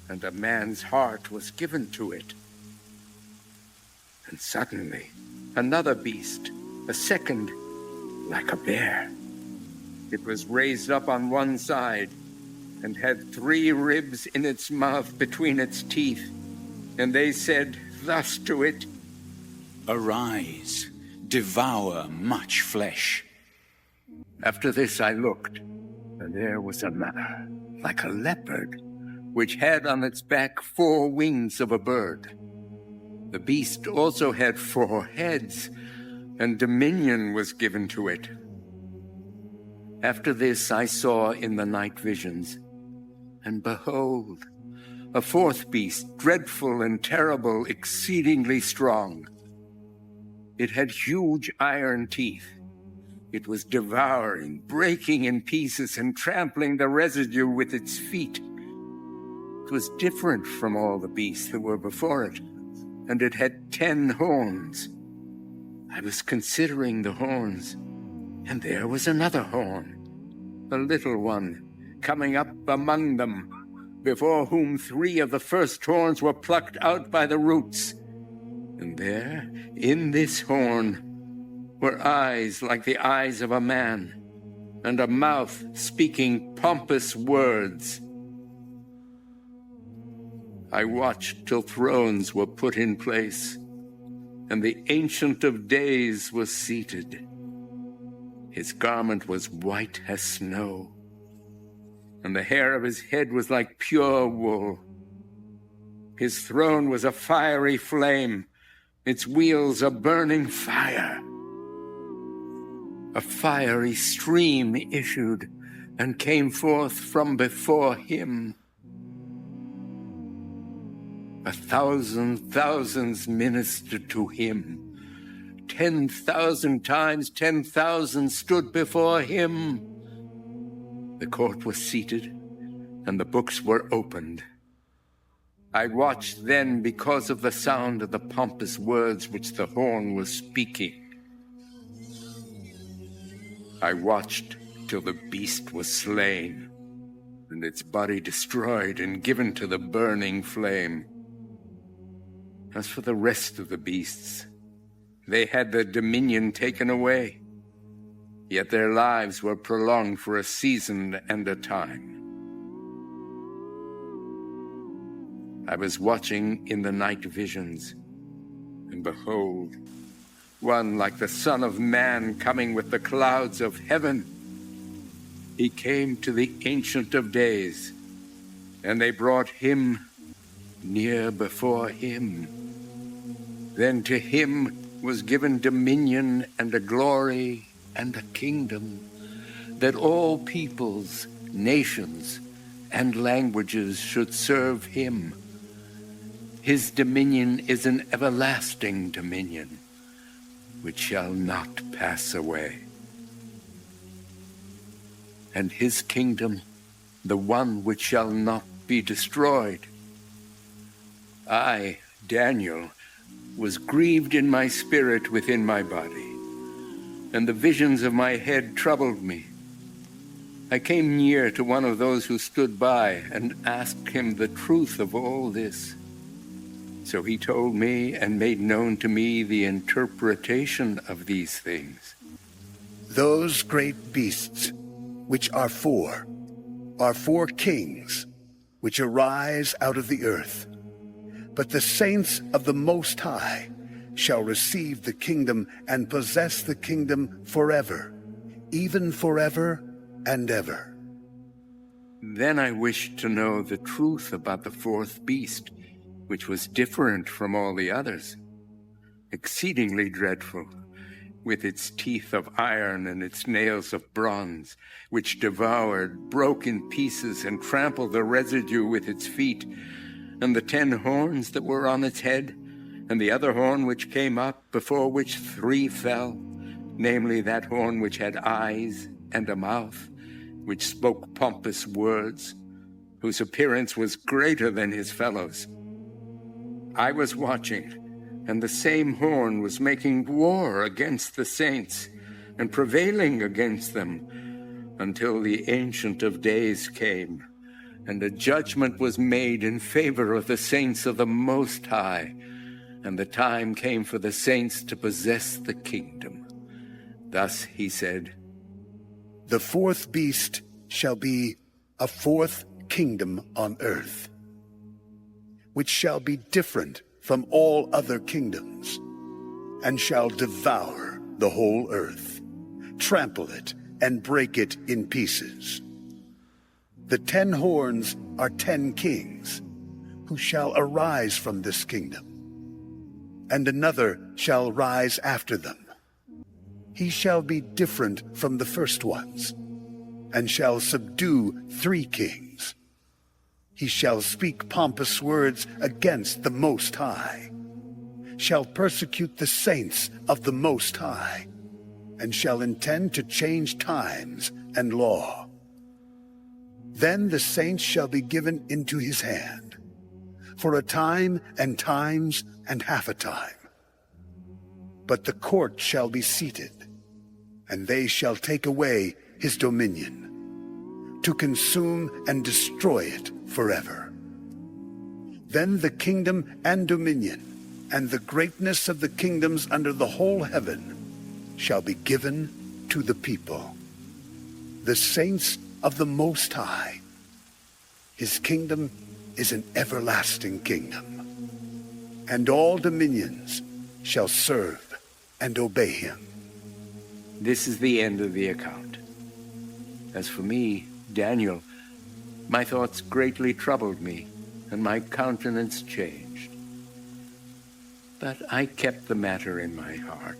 And a man's heart was given to it. And suddenly, another beast, a second, like a bear. It was raised up on one side and had 3 ribs in its mouth between its teeth. And they said thus to it, Arise, devour much flesh. After this I looked, and there was another, like a leopard, which had on its back 4 wings of a bird. The beast also had 4 heads, and dominion was given to it. After this I saw in the night visions, and behold, a 4th beast, dreadful and terrible, exceedingly strong. It had huge iron teeth. It was devouring, breaking in pieces, and trampling the residue with its feet. It was different from all the beasts that were before it, and it had 10 horns. I was considering the horns, and there was another horn, a little one, coming up among them, before whom 3 of the first horns were plucked out by the roots. And there, in this horn, were eyes like the eyes of a man, and a mouth speaking pompous words. I watched till thrones were put in place, and the Ancient of Days was seated. His garment was white as snow, and the hair of his head was like pure wool. His throne was a fiery flame, its wheels a burning fire. A fiery stream issued and came forth from before him. 1,000 thousands ministered to him. 10,000 times 10,000 stood before him. The court was seated, and the books were opened. I watched then because of the sound of the pompous words which the horn was speaking. I watched till the beast was slain, and its body destroyed and given to the burning flame. As for the rest of the beasts, they had their dominion taken away, yet their lives were prolonged for a season and a time. I was watching in the night visions, and behold, one like the Son of Man coming with the clouds of heaven. He came to the Ancient of Days, and they brought him near before him. Then to him was given dominion and a glory and a kingdom, that all peoples, nations, and languages should serve him. His dominion is an everlasting dominion, which shall not pass away. and his kingdom the one which shall not be destroyed. I, Daniel, was grieved in my spirit within my body, and the visions of my head troubled me. I came near to one of those who stood by and asked him the truth of all this. So he told me and made known to me the interpretation of these things. Those great beasts, which are four kings, which arise out of the earth. But the saints of the Most High shall receive the kingdom and possess the kingdom forever, even forever and ever. Then I wished to know the truth about the fourth beast, which was different from all the others, exceedingly dreadful, with its teeth of iron and its nails of bronze, which devoured, broke in pieces, and trampled the residue with its feet, and the 10 horns that were on its head, and the other horn which came up, before which 3 fell, namely that horn which had eyes and a mouth, which spoke pompous words, whose appearance was greater than his fellows. I was watching, and the same horn was making war against the saints, and prevailing against them, until the Ancient of Days came, and a judgment was made in favor of the saints of the Most High, and the time came for the saints to possess the kingdom. Thus he said, The fourth beast shall be a fourth kingdom on earth, which shall be different from all other kingdoms, and shall devour the whole earth, trample it, and break it in pieces. The 10 horns are 10 kings, who shall arise from this kingdom, and another shall rise after them. He shall be different from the first ones, and shall subdue 3 kings. He shall speak pompous words against the Most High, shall persecute the saints of the Most High, and shall intend to change times and law. Then the saints shall be given into his hand, for a time and times and half a time. But the court shall be seated, and they shall take away his dominion, to consume and destroy it forever. Then the kingdom and dominion, and the greatness of the kingdoms under the whole heaven, shall be given to the people, the saints of the Most High. His kingdom is an everlasting kingdom, and all dominions shall serve and obey him. This is the end of the account. As for me, Daniel, my thoughts greatly troubled me, and my countenance changed. But I kept the matter in my heart.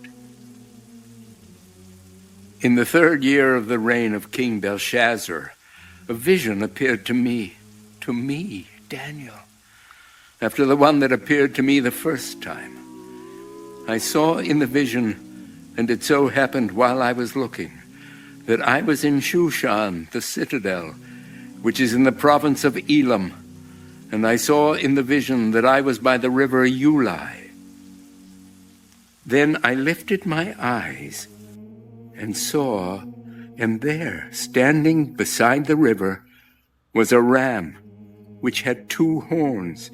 In the 3rd year of the reign of King Belshazzar, a vision appeared to me, Daniel, after the one that appeared to me the first time. I saw in the vision, and it so happened while I was looking, that I was in Shushan, the citadel, which is in the province of Elam, and I saw in the vision that I was by the river Ulai. Then I lifted my eyes and saw, and there, standing beside the river, was a ram which had 2 horns,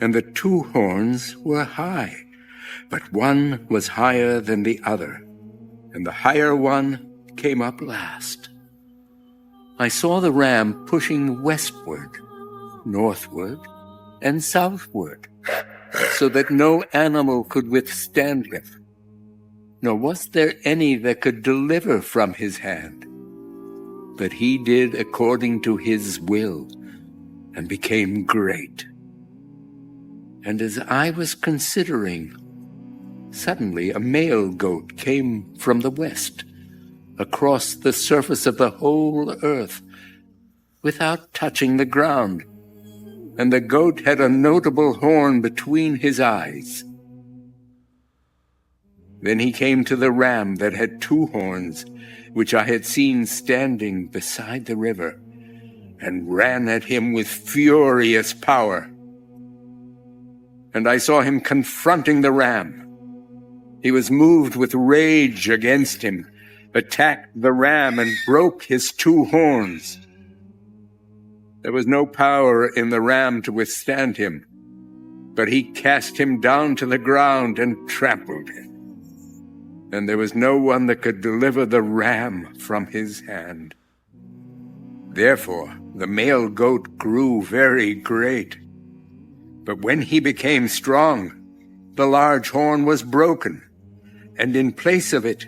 and the 2 horns were high, but one was higher than the other, and the higher one came up last. I saw the ram pushing westward, northward, and southward, so that no animal could withstand him, nor was there any that could deliver from his hand. But he did according to his will, and became great. And as I was considering, suddenly a male goat came from the west, across the surface of the whole earth, without touching the ground, and the goat had a notable horn between his eyes. Then he came to the ram that had 2 horns, which I had seen standing beside the river, and ran at him with furious power. And I saw him confronting the ram. He was moved with rage against him, attacked the ram, and broke his 2 horns. There was no power in the ram to withstand him, but he cast him down to the ground and trampled him. And there was no one that could deliver the ram from his hand. Therefore the male goat grew very great. But when he became strong, the large horn was broken, and in place of it,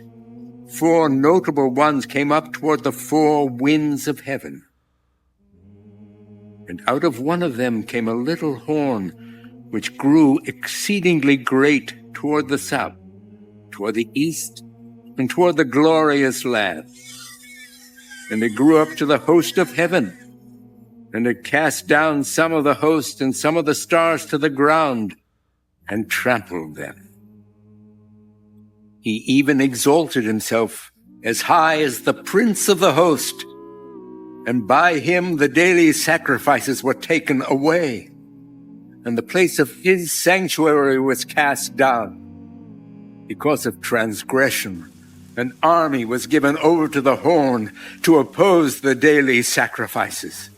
4 notable ones came up toward the 4 winds of heaven. And out of one of them came a little horn, which grew exceedingly great toward the south, toward the east, and toward the glorious land. And it grew up to the host of heaven, and it cast down some of the host and some of the stars to the ground, and trampled them. He even exalted himself as high as the prince of the host, and by him the daily sacrifices were taken away, and the place of his sanctuary was cast down. Because of transgression, an army was given over to the horn to oppose the daily sacrifices.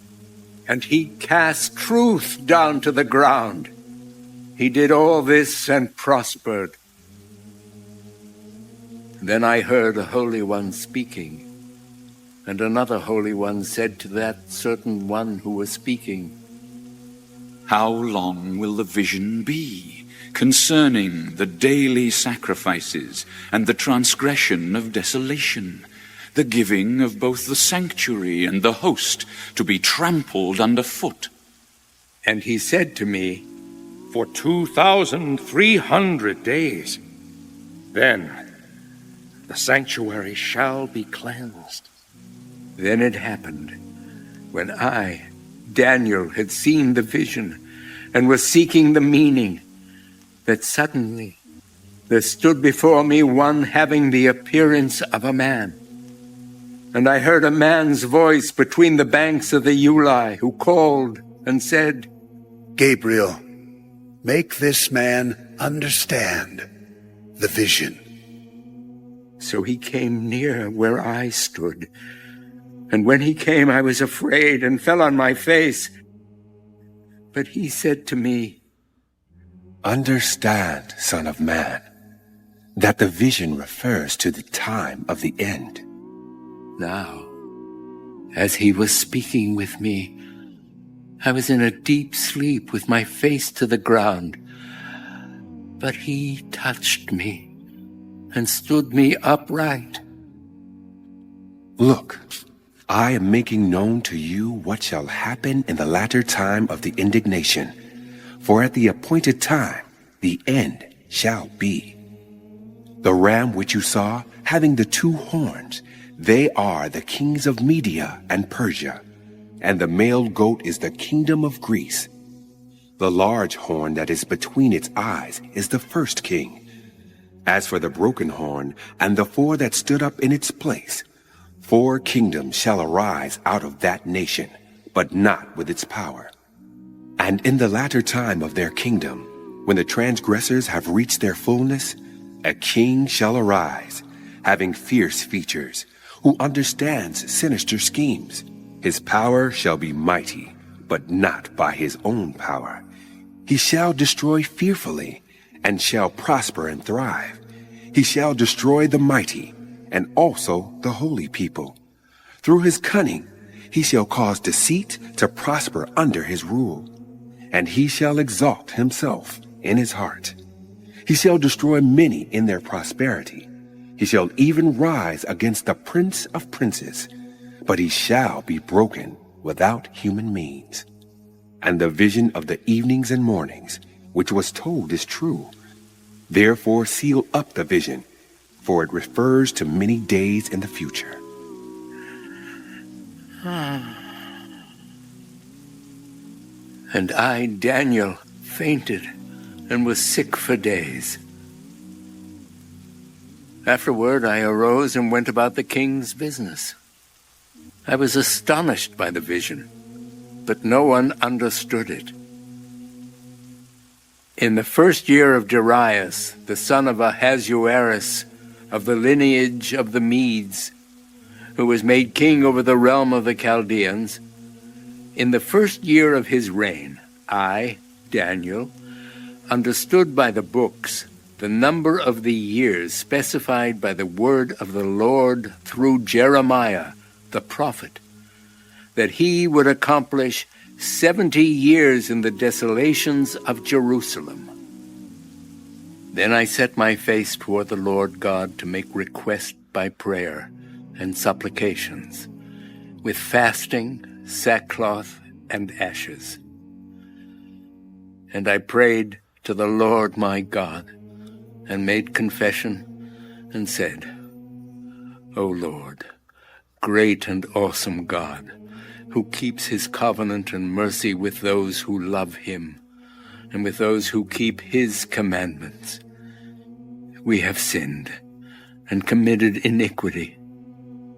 And he cast truth down to the ground. He did all this and prospered. Then I heard a Holy One speaking, and another Holy One said to that certain one who was speaking, How long will the vision be concerning the daily sacrifices and the transgression of desolation, the giving of both the sanctuary and the host to be trampled underfoot? And he said to me, For 2,300 days, then the sanctuary shall be cleansed. Then it happened, when I, Daniel, had seen the vision and was seeking the meaning, that suddenly there stood before me one having the appearance of a man. And I heard a man's voice between the banks of the Ulai, who called and said, Gabriel, make this man understand the vision. So he came near where I stood. And when he came, I was afraid and fell on my face. But he said to me, Understand, Son of Man, that the vision refers to the time of the end. Now, as he was speaking with me, I was in a deep sleep with my face to the ground. But he touched me and stood me upright. Look, I am making known to you what shall happen in the latter time of the indignation. For at the appointed time, the end shall be. The ram which you saw, having the 2 horns, they are the kings of Media and Persia, and the male goat is the kingdom of Greece. The large horn that is between its eyes is the first king. As for the broken horn and the 4 that stood up in its place, 4 kingdoms shall arise out of that nation, but not with its power. And in the latter time of their kingdom, when the transgressors have reached their fullness, a king shall arise, having fierce features, who understands sinister schemes. His power shall be mighty, but not by his own power. He shall destroy fearfully, and shall prosper and thrive. He shall destroy the mighty, and also the holy people. Through his cunning, he shall cause deceit to prosper under his rule. And he shall exalt himself in his heart. He shall destroy many in their prosperity. He shall even rise against the prince of princes, but he shall be broken without human means. And the vision of the evenings and mornings, which was told, is true. Therefore seal up the vision, for it refers to many days in the future. And I, Daniel, fainted and was sick for days. Afterward, I arose and went about the king's business. I was astonished by the vision, but no one understood it. In the first year of Darius, the son of Ahasuerus, of the lineage of the Medes, who was made king over the realm of the Chaldeans, in the first year of his reign, I, Daniel, understood by the books the number of the years specified by the word of the Lord through Jeremiah, the prophet, that he would accomplish 70 years in the desolations of Jerusalem. Then I set my face toward the Lord God to make request by prayer and supplications, with fasting, sackcloth, and ashes. And I prayed to the Lord my God, and made confession, and said, O Lord, great and awesome God, who keeps his covenant and mercy with those who love him, and with those who keep his commandments, we have sinned and committed iniquity.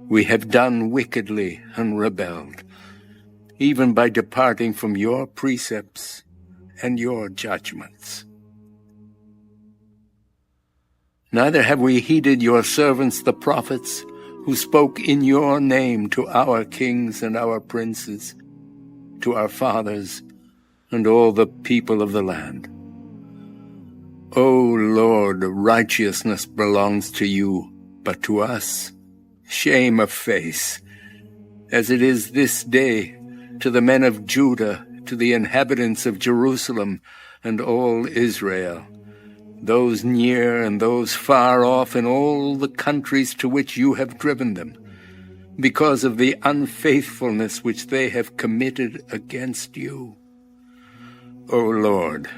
We have done wickedly and rebelled, even by departing from your precepts and your judgments. Neither have we heeded your servants the prophets, who spoke in your name to our kings and our princes, to our fathers and all the people of the land. O Lord, righteousness belongs to you, but to us shame of face, as it is this day to the men of Judah, to the inhabitants of Jerusalem and all Israel, those near and those far off in all the countries to which you have driven them, because of the unfaithfulness which they have committed against you. O Lord,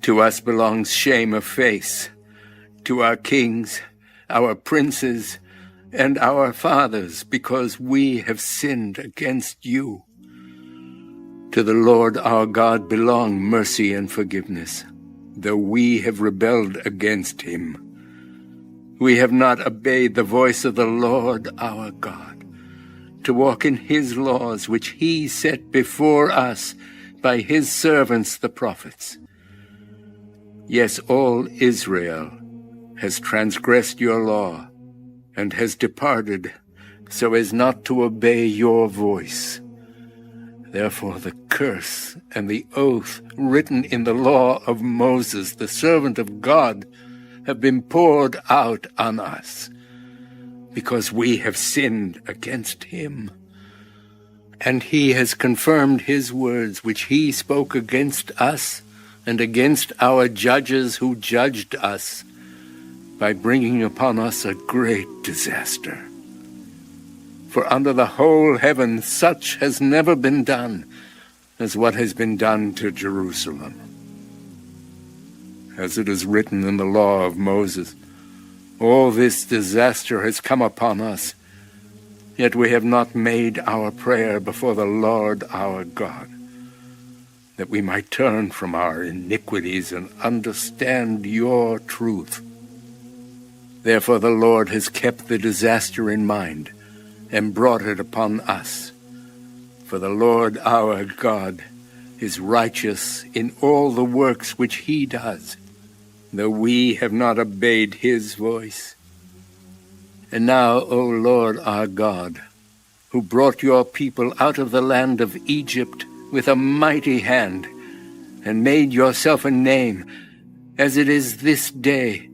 to us belongs shame of face, to our kings, our princes, and our fathers, because we have sinned against you. To the Lord our God belong mercy and forgiveness, though we have rebelled against him. We have not obeyed the voice of the Lord our God, to walk in his laws which he set before us by his servants the prophets. Yes, all Israel has transgressed your law, and has departed so as not to obey your voice. Therefore the curse and the oath written in the law of Moses, the servant of God, have been poured out on us, because we have sinned against him. And he has confirmed his words which he spoke against us and against our judges who judged us, by bringing upon us a great disaster. For under the whole heaven such has never been done as what has been done to Jerusalem. As it is written in the law of Moses, all this disaster has come upon us, yet we have not made our prayer before the Lord our God, that we might turn from our iniquities and understand your truth. Therefore the Lord has kept the disaster in mind and brought it upon us. For the Lord our God is righteous in all the works which he does, though we have not obeyed his voice. And now, O Lord our God, who brought your people out of the land of Egypt with a mighty hand, and made yourself a name, as it is this day,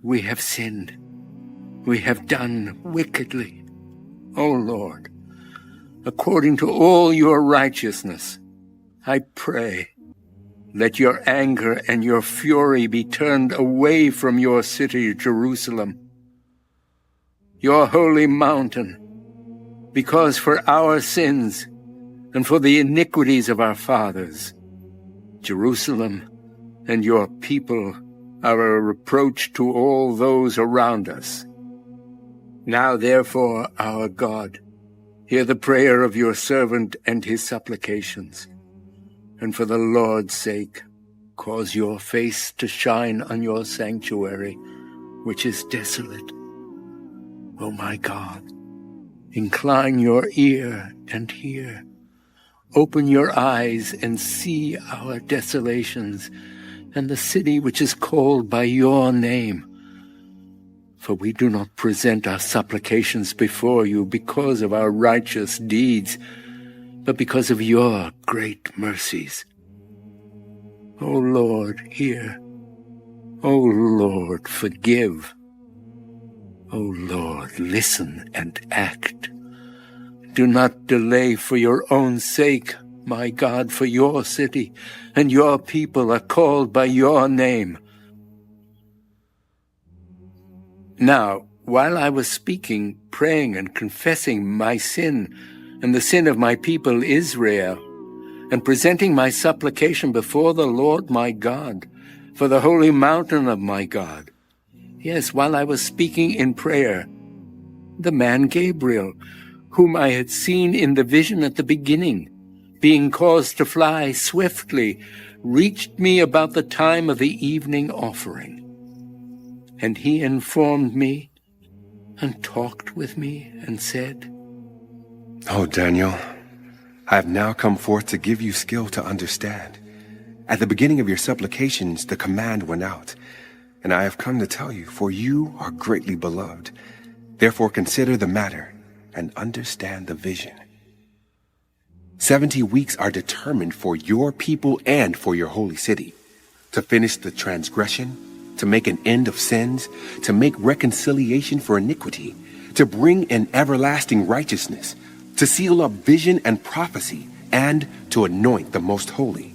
we have sinned. We have done wickedly. O Lord, according to all your righteousness, I pray, let your anger and your fury be turned away from your city, Jerusalem, your holy mountain, because for our sins and for the iniquities of our fathers, Jerusalem and your people are a reproach to all those around us. Now, therefore, our God, hear the prayer of your servant and his supplications, and for the Lord's sake, cause your face to shine on your sanctuary, which is desolate. O my God, incline your ear and hear. Open your eyes and see our desolations, and the city which is called by your name. For we do not present our supplications before you because of our righteous deeds, but because of your great mercies. O Lord, hear. O Lord, forgive. O Lord, listen and act. Do not delay for your own sake, my God, for your city and your people are called by your name. Now, while I was speaking, praying, and confessing my sin and the sin of my people Israel, and presenting my supplication before the Lord my God, for the holy mountain of my God, yes, while I was speaking in prayer, the man Gabriel, whom I had seen in the vision at the beginning, being caused to fly swiftly, reached me about the time of the evening offering. And he informed me and talked with me and said, "O Daniel, I have now come forth to give you skill to understand. At the beginning of your supplications, the command went out, and I have come to tell you, for you are greatly beloved. Therefore consider the matter and understand the vision. 70 weeks are determined for your people and for your holy city, to finish the transgression, to make an end of sins, to make reconciliation for iniquity, to bring in everlasting righteousness, to seal up vision and prophecy, and to anoint the most holy.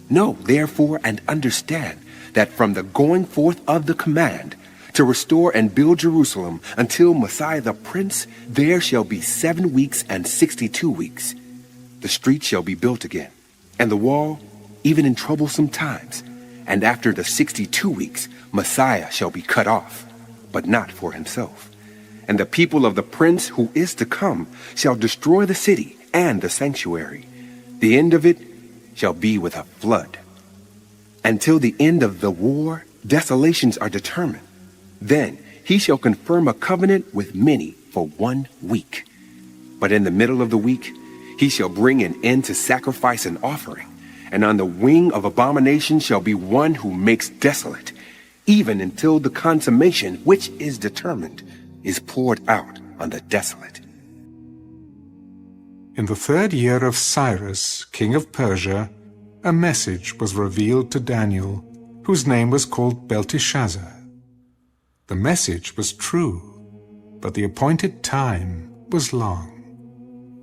Know, therefore, and understand that from the going forth of the command to restore and build Jerusalem until Messiah the Prince, there shall be 7 weeks and 62 weeks. The street shall be built again, and the wall, even in troublesome times. And after the 62 weeks, Messiah shall be cut off, but not for himself. And the people of the Prince who is to come shall destroy the city and the sanctuary. The end of it shall be with a flood. Until the end of the war, desolations are determined. Then he shall confirm a covenant with many for 1 week. But in the middle of the week, he shall bring an end to sacrifice and offering. And on the wing of abomination shall be one who makes desolate, even until the consummation which is determined is poured out on the desolate." In the 3rd year of Cyrus, king of Persia, a message was revealed to Daniel, whose name was called Belteshazzar. The message was true, but the appointed time was long.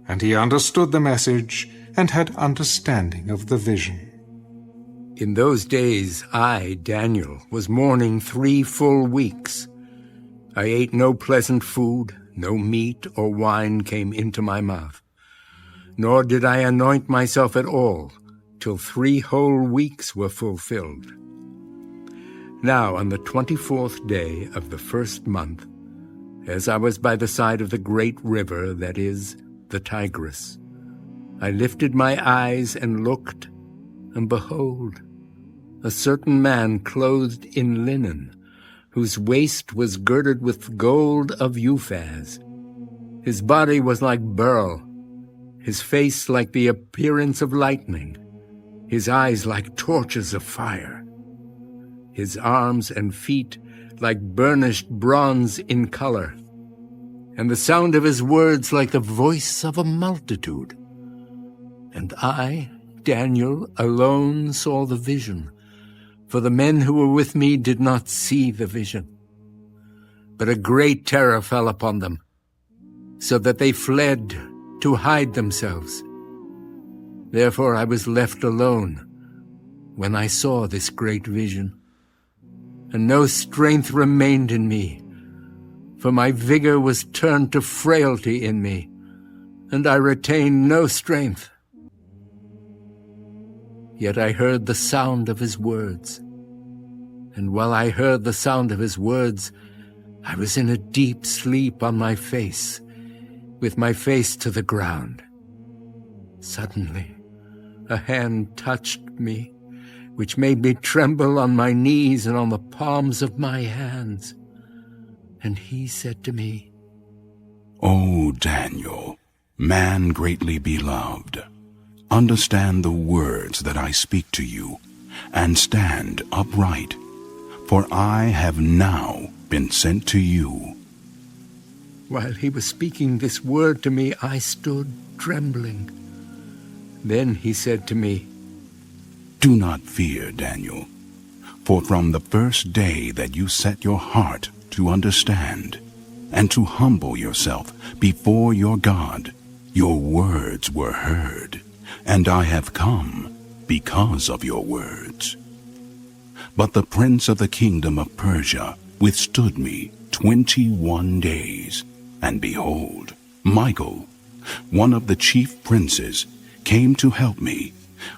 And he understood the message and had understanding of the vision. In those days I, Daniel, was mourning 3 full weeks. I ate no pleasant food, no meat or wine came into my mouth, nor did I anoint myself at all, till 3 whole weeks were fulfilled. Now on the 24th day of the 1st month, as I was by the side of the great river, that is, the Tigris, I lifted my eyes and looked, and behold, a certain man clothed in linen, whose waist was girded with gold of Uphaz. His body was like beryl, his face like the appearance of lightning, his eyes like torches of fire, his arms and feet like burnished bronze in color, and the sound of his words like the voice of a multitude. And I, Daniel, alone saw the vision, for the men who were with me did not see the vision. But a great terror fell upon them, so that they fled to hide themselves. Therefore I was left alone when I saw this great vision, and no strength remained in me, for my vigor was turned to frailty in me, and I retained no strength. Yet I heard the sound of his words, and while I heard the sound of his words, I was in a deep sleep on my face, with my face to the ground. Suddenly, a hand touched me, which made me tremble on my knees and on the palms of my hands. And he said to me, O Daniel, man greatly beloved, understand the words that I speak to you, and stand upright, for I have now been sent to you. While he was speaking this word to me, I stood trembling. Then he said to me, Do not fear, Daniel, for from the first day that you set your heart to understand and to humble yourself before your God, your words were heard, and I have come because of your words. But the prince of the kingdom of Persia withstood me 21 days, and behold, Michael, one of the chief princes, came to help me,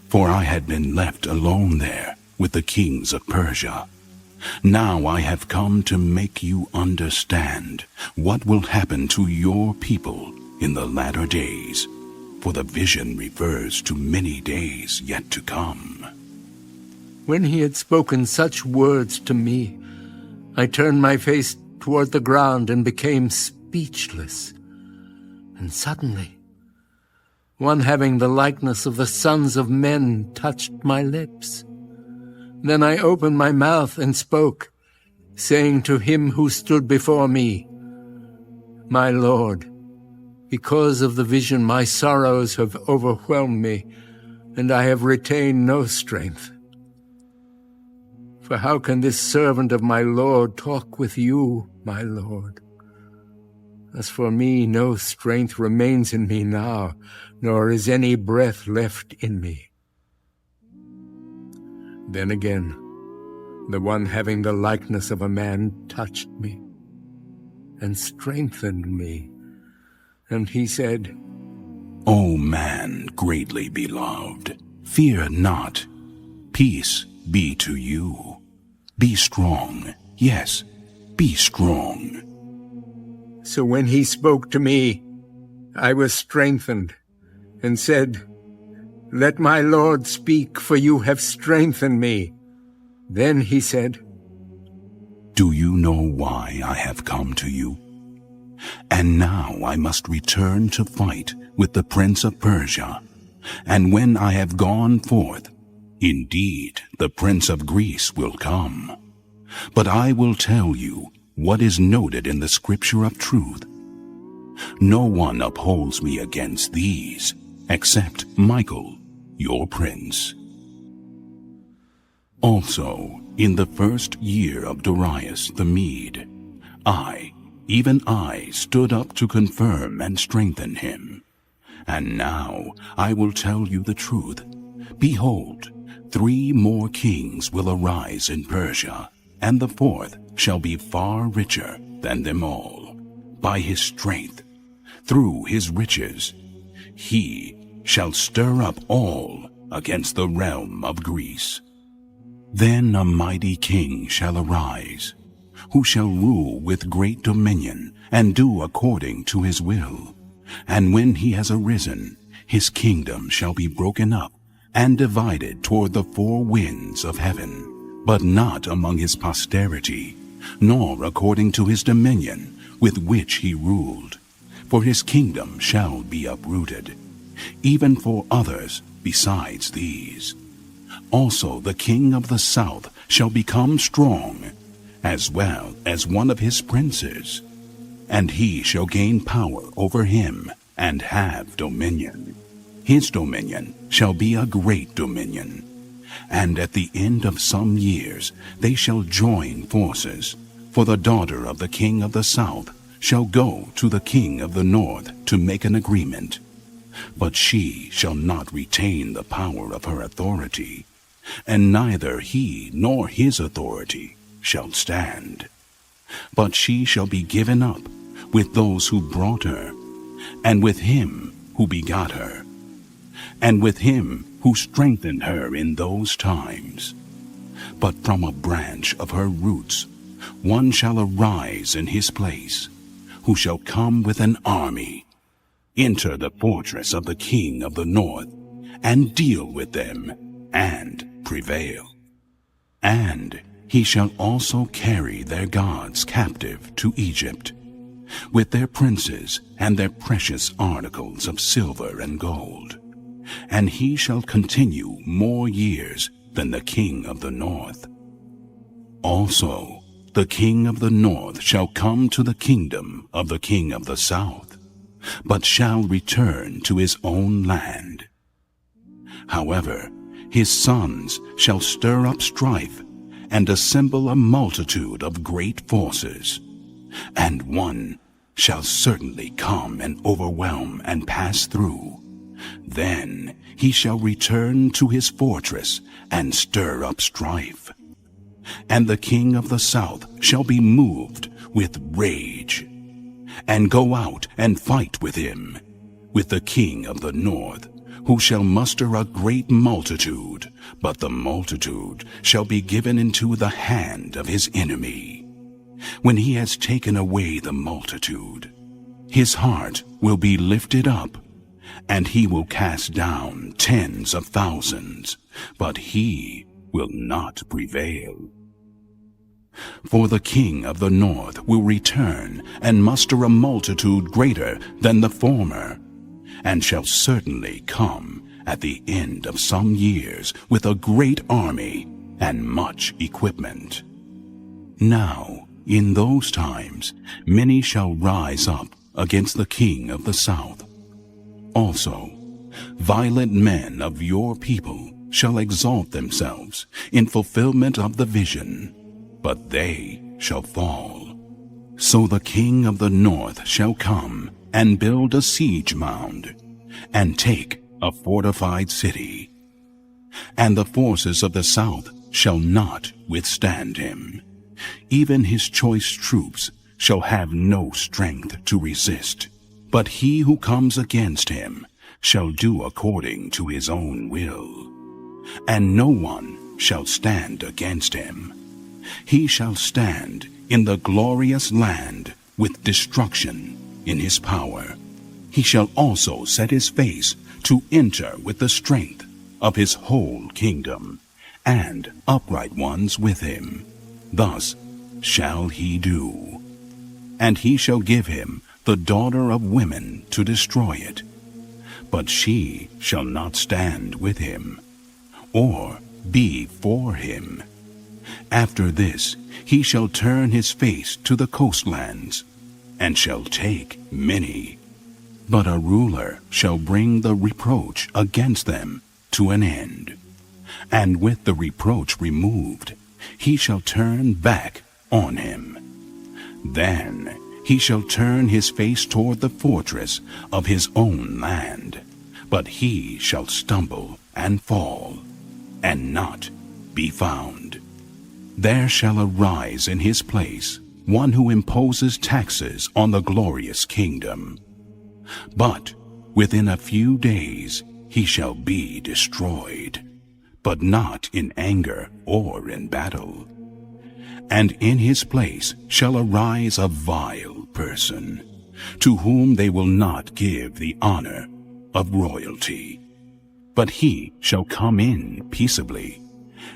for I had been left alone there with the kings of Persia. Now I have come to make you understand what will happen to your people in the latter days, for the vision refers to many days yet to come. When he had spoken such words to me, I turned my face toward the ground and became speechless. And suddenly, one having the likeness of the sons of men touched my lips. Then I opened my mouth and spoke, saying to him who stood before me, My Lord, because of the vision my sorrows have overwhelmed me, and I have retained no strength. For how can this servant of my Lord talk with you, my Lord? As for me, no strength remains in me now, nor is any breath left in me. Then again, the one having the likeness of a man touched me and strengthened me. And he said, O man greatly beloved, fear not. Peace be to you. Be strong. Yes, be strong. So when he spoke to me, I was strengthened and said, Let my Lord speak, for you have strengthened me. Then he said, Do you know why I have come to you? And now I must return to fight with the prince of Persia. And when I have gone forth, indeed the prince of Greece will come. But I will tell you what is noted in the scripture of truth. No one upholds me against these, except Michael, your prince. Also, in the first year of Darius the Mede, even I, stood up to confirm and strengthen him. And now I will tell you the truth. Behold, 3 more kings will arise in Persia, and the 4th shall be far richer than them all. By his strength, through his riches, he shall stir up all against the realm of Greece. Then a mighty king shall arise, who shall rule with great dominion, and do according to his will. And when he has arisen, his kingdom shall be broken up, and divided toward the 4 winds of heaven, but not among his posterity, nor according to his dominion with which he ruled. For his kingdom shall be uprooted, even for others besides these. Also the king of the south shall become strong, as well as one of his princes, and he shall gain power over him, and have dominion. His dominion shall be a great dominion. And at the end of some years they shall join forces, for the daughter of the king of the south shall go to the king of the north to make an agreement. But she shall not retain the power of her authority, and neither he nor his authority shall stand. But she shall be given up with those who brought her, and with him who begot her, and with him who strengthened her in those times. But from a branch of her roots one shall arise in his place, who shall come with an army, enter the fortress of the king of the north, and deal with them, and prevail. And He shall also carry their gods captive to Egypt, with their princes and their precious articles of silver and gold. And he shall continue more years than the king of the north. Also, the king of the north shall come to the kingdom of the king of the south, but shall return to his own land. However, his sons shall stir up strife and assemble a multitude of great forces, and one shall certainly come and overwhelm and pass through. Then he shall return to his fortress and stir up strife. And the king of the south shall be moved with rage, and go out and fight with him, with the king of the north, who shall muster a great multitude, but the multitude shall be given into the hand of his enemy. When he has taken away the multitude, his heart will be lifted up, and he will cast down tens of thousands, but he will not prevail. For the king of the north will return and muster a multitude greater than the former, and shall certainly come at the end of some years with a great army and much equipment. Now, in those times, many shall rise up against the king of the south. Also, violent men of your people shall exalt themselves in fulfillment of the vision, but they shall fall. So the king of the north shall come and build a siege mound, and take a fortified city. And the forces of the south shall not withstand him. Even his choice troops shall have no strength to resist. But he who comes against him shall do according to his own will, and no one shall stand against him. He shall stand in the glorious land with destruction in his power. He shall also set his face to enter with the strength of his whole kingdom, and upright ones with him. Thus shall he do. And he shall give him the daughter of women to destroy it. But she shall not stand with him, or be for him. After this he shall turn his face to the coastlands, and shall take many. But a ruler shall bring the reproach against them to an end. And with the reproach removed, he shall turn back on him. Then he shall turn his face toward the fortress of his own land, but he shall stumble and fall, and not be found. There shall arise in his place one who imposes taxes on the glorious kingdom. But within a few days he shall be destroyed, but not in anger or in battle. And in his place shall arise a vile person, to whom they will not give the honor of royalty. But he shall come in peaceably,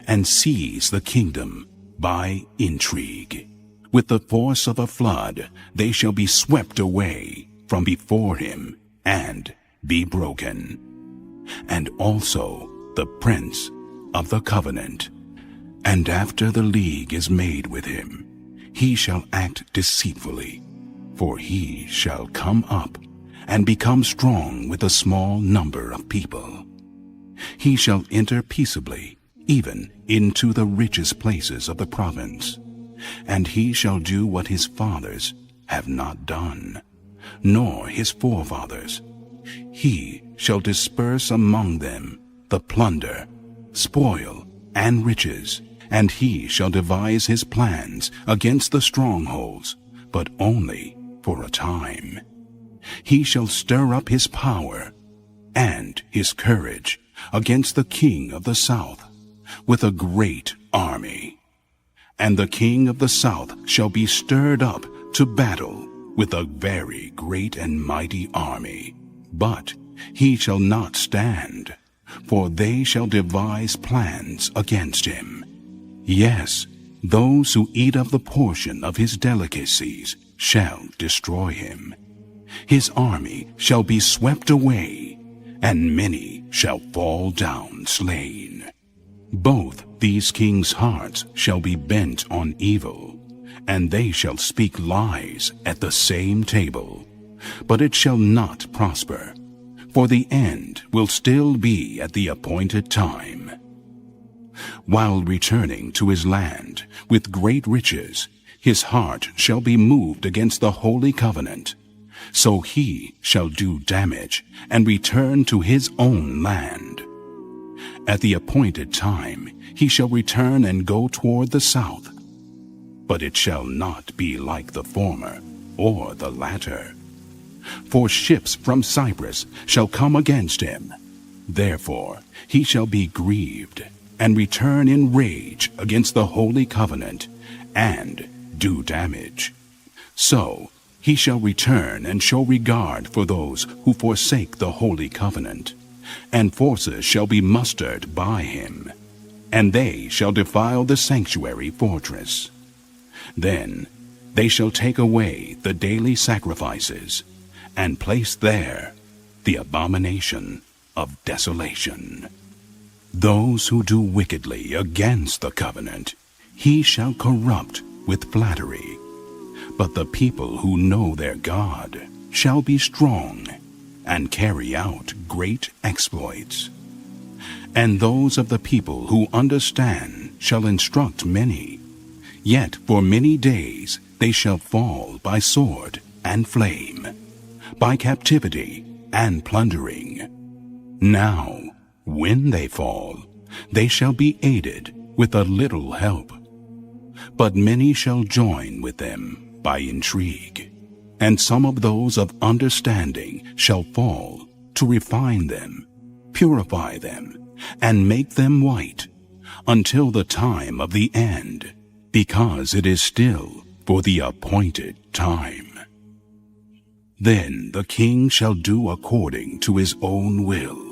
and seize the kingdom by intrigue. With the force of a flood they shall be swept away from before him, and be broken. And also the prince of the covenant. And after the league is made with him, he shall act deceitfully, for he shall come up and become strong with a small number of people. He shall enter peaceably, even into the richest places of the province, and he shall do what his fathers have not done, nor his forefathers. He shall disperse among them the plunder, spoil, and riches, and he shall devise his plans against the strongholds, but only for a time. He shall stir up his power and his courage against the king of the south with a great army. And the king of the south shall be stirred up to battle with a very great and mighty army. But he shall not stand, for they shall devise plans against him. Yes, those who eat of the portion of his delicacies shall destroy him. His army shall be swept away, and many shall fall down slain. Both these kings' hearts shall be bent on evil, and they shall speak lies at the same table. But it shall not prosper, for the end will still be at the appointed time. While returning to his land with great riches, his heart shall be moved against the holy covenant. So he shall do damage and return to his own land. At the appointed time he shall return and go toward the south. But it shall not be like the former or the latter. For ships from Cyprus shall come against him. Therefore he shall be grieved, and return in rage against the holy covenant, and do damage. So he shall return and show regard for those who forsake the holy covenant, and forces shall be mustered by him, and they shall defile the sanctuary fortress. Then they shall take away the daily sacrifices, and place there the abomination of desolation. Those who do wickedly against the covenant, he shall corrupt with flattery. But the people who know their God shall be strong, and carry out great exploits. And those of the people who understand shall instruct many. Yet for many days they shall fall by sword and flame, by captivity and plundering. Now, when they fall, they shall be aided with a little help. But many shall join with them by intrigue, and some of those of understanding shall fall to refine them, purify them, and make them white, until the time of the end, because it is still for the appointed time. Then the king shall do according to his own will.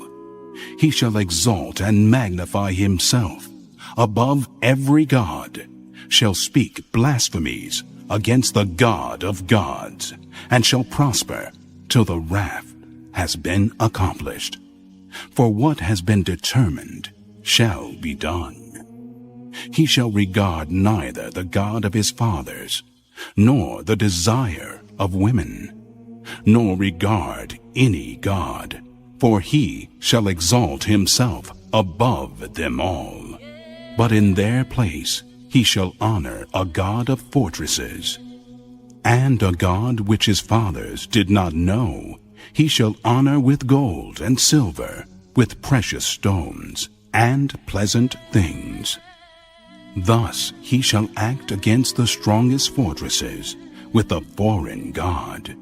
He shall exalt and magnify himself above every god, shall speak blasphemies against the God of gods, and shall prosper till the wrath has been accomplished. For what has been determined shall be done. He shall regard neither the God of his fathers, nor the desire of women, nor regard any god, for he shall exalt himself above them all. But in their place he shall honor a God of fortresses, and a God which his fathers did not know he shall honor with gold and silver, with precious stones and pleasant things. Thus he shall act against the strongest fortresses with a foreign god,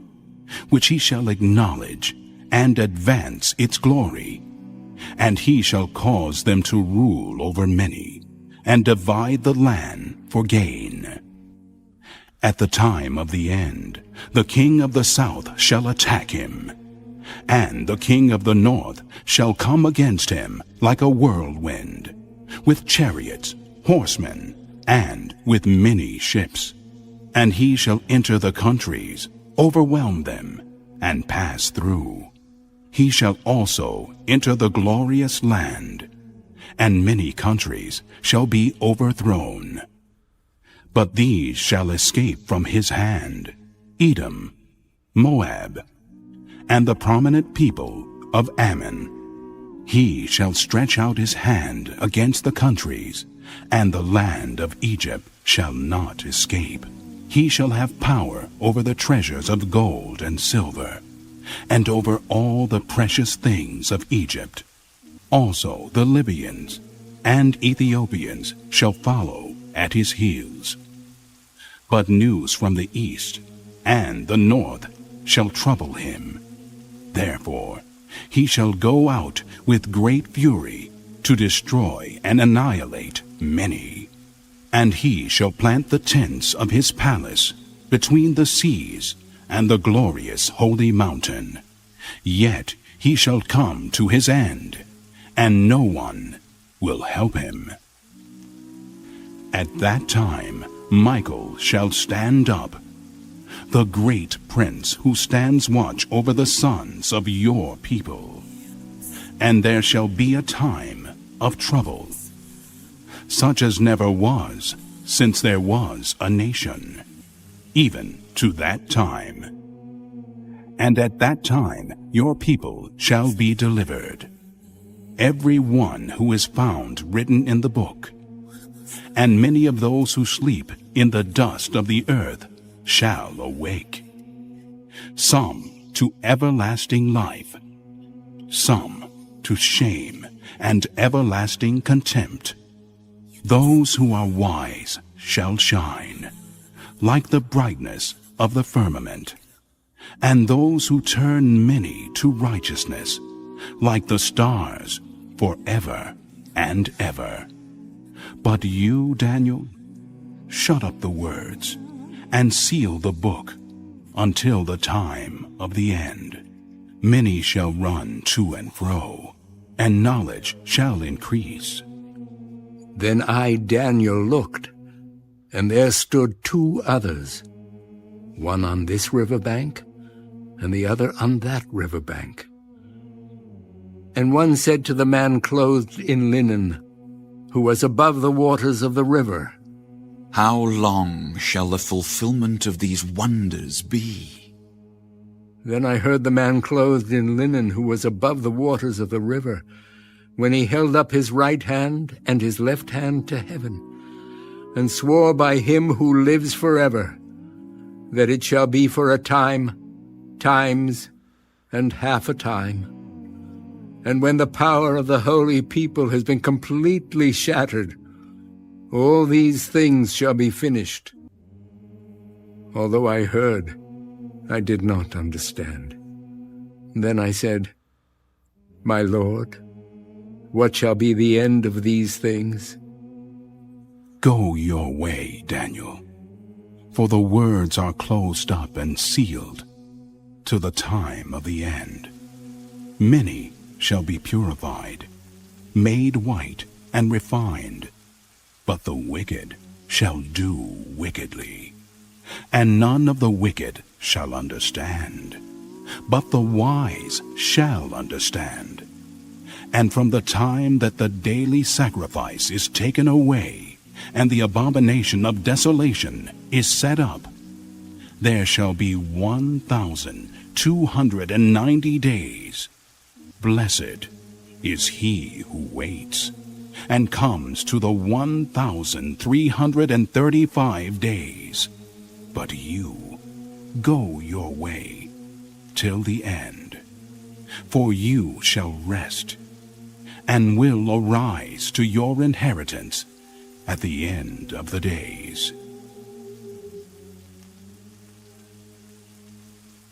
which he shall acknowledge and advance its glory, and he shall cause them to rule over many, and divide the land for gain. At the time of the end, the king of the south shall attack him, and the king of the north shall come against him like a whirlwind, with chariots, horsemen, and with many ships. And he shall enter the countries, overwhelm them, and pass through. He shall also enter the glorious land, and many countries shall be overthrown. But these shall escape from his hand: Edom, Moab, and the prominent people of Ammon. He shall stretch out his hand against the countries, and the land of Egypt shall not escape. He shall have power over the treasures of gold and silver, and over all the precious things of Egypt. Also the Libyans and Ethiopians shall follow at his heels. But news from the east and the north shall trouble him. Therefore he shall go out with great fury to destroy and annihilate many. And he shall plant the tents of his palace between the seas and the glorious holy mountain. Yet he shall come to his end, and no one will help him. At that time Michael shall stand up, the great prince who stands watch over the sons of your people. And there shall be a time of trouble, such as never was since there was a nation, even to that time. And at that time your people shall be delivered, every one who is found written in the book. And many of those who sleep in the dust of the earth shall awake, some to everlasting life, some to shame and everlasting contempt. Those who are wise shall shine, like the brightness of the firmament, and those who turn many to righteousness, like the stars forever and ever. But you, Daniel, shut up the words and seal the book until the time of the end. Many shall run to and fro, and knowledge shall increase. Then I, Daniel, looked, and there stood two others, one on this river bank, and the other on that river bank. And one said to the man clothed in linen, who was above the waters of the river, How long shall the fulfillment of these wonders be? Then I heard the man clothed in linen, who was above the waters of the river, when he held up his right hand and his left hand to heaven, and swore by him who lives forever, that it shall be for a time, times, and half a time. And when the power of the holy people has been completely shattered, all these things shall be finished. Although I heard, I did not understand. Then I said, My Lord, what shall be the end of these things? Go your way, Daniel, for the words are closed up and sealed to the time of the end. Many shall be purified, made white and refined, but the wicked shall do wickedly, and none of the wicked shall understand, but the wise shall understand. And from the time that the daily sacrifice is taken away, and the abomination of desolation is set up, there shall be 1,290 days. Blessed is he who waits, and comes to the 1,335 days. But you, go your way till the end, for you shall rest, and will arise to your inheritance at the end of the days.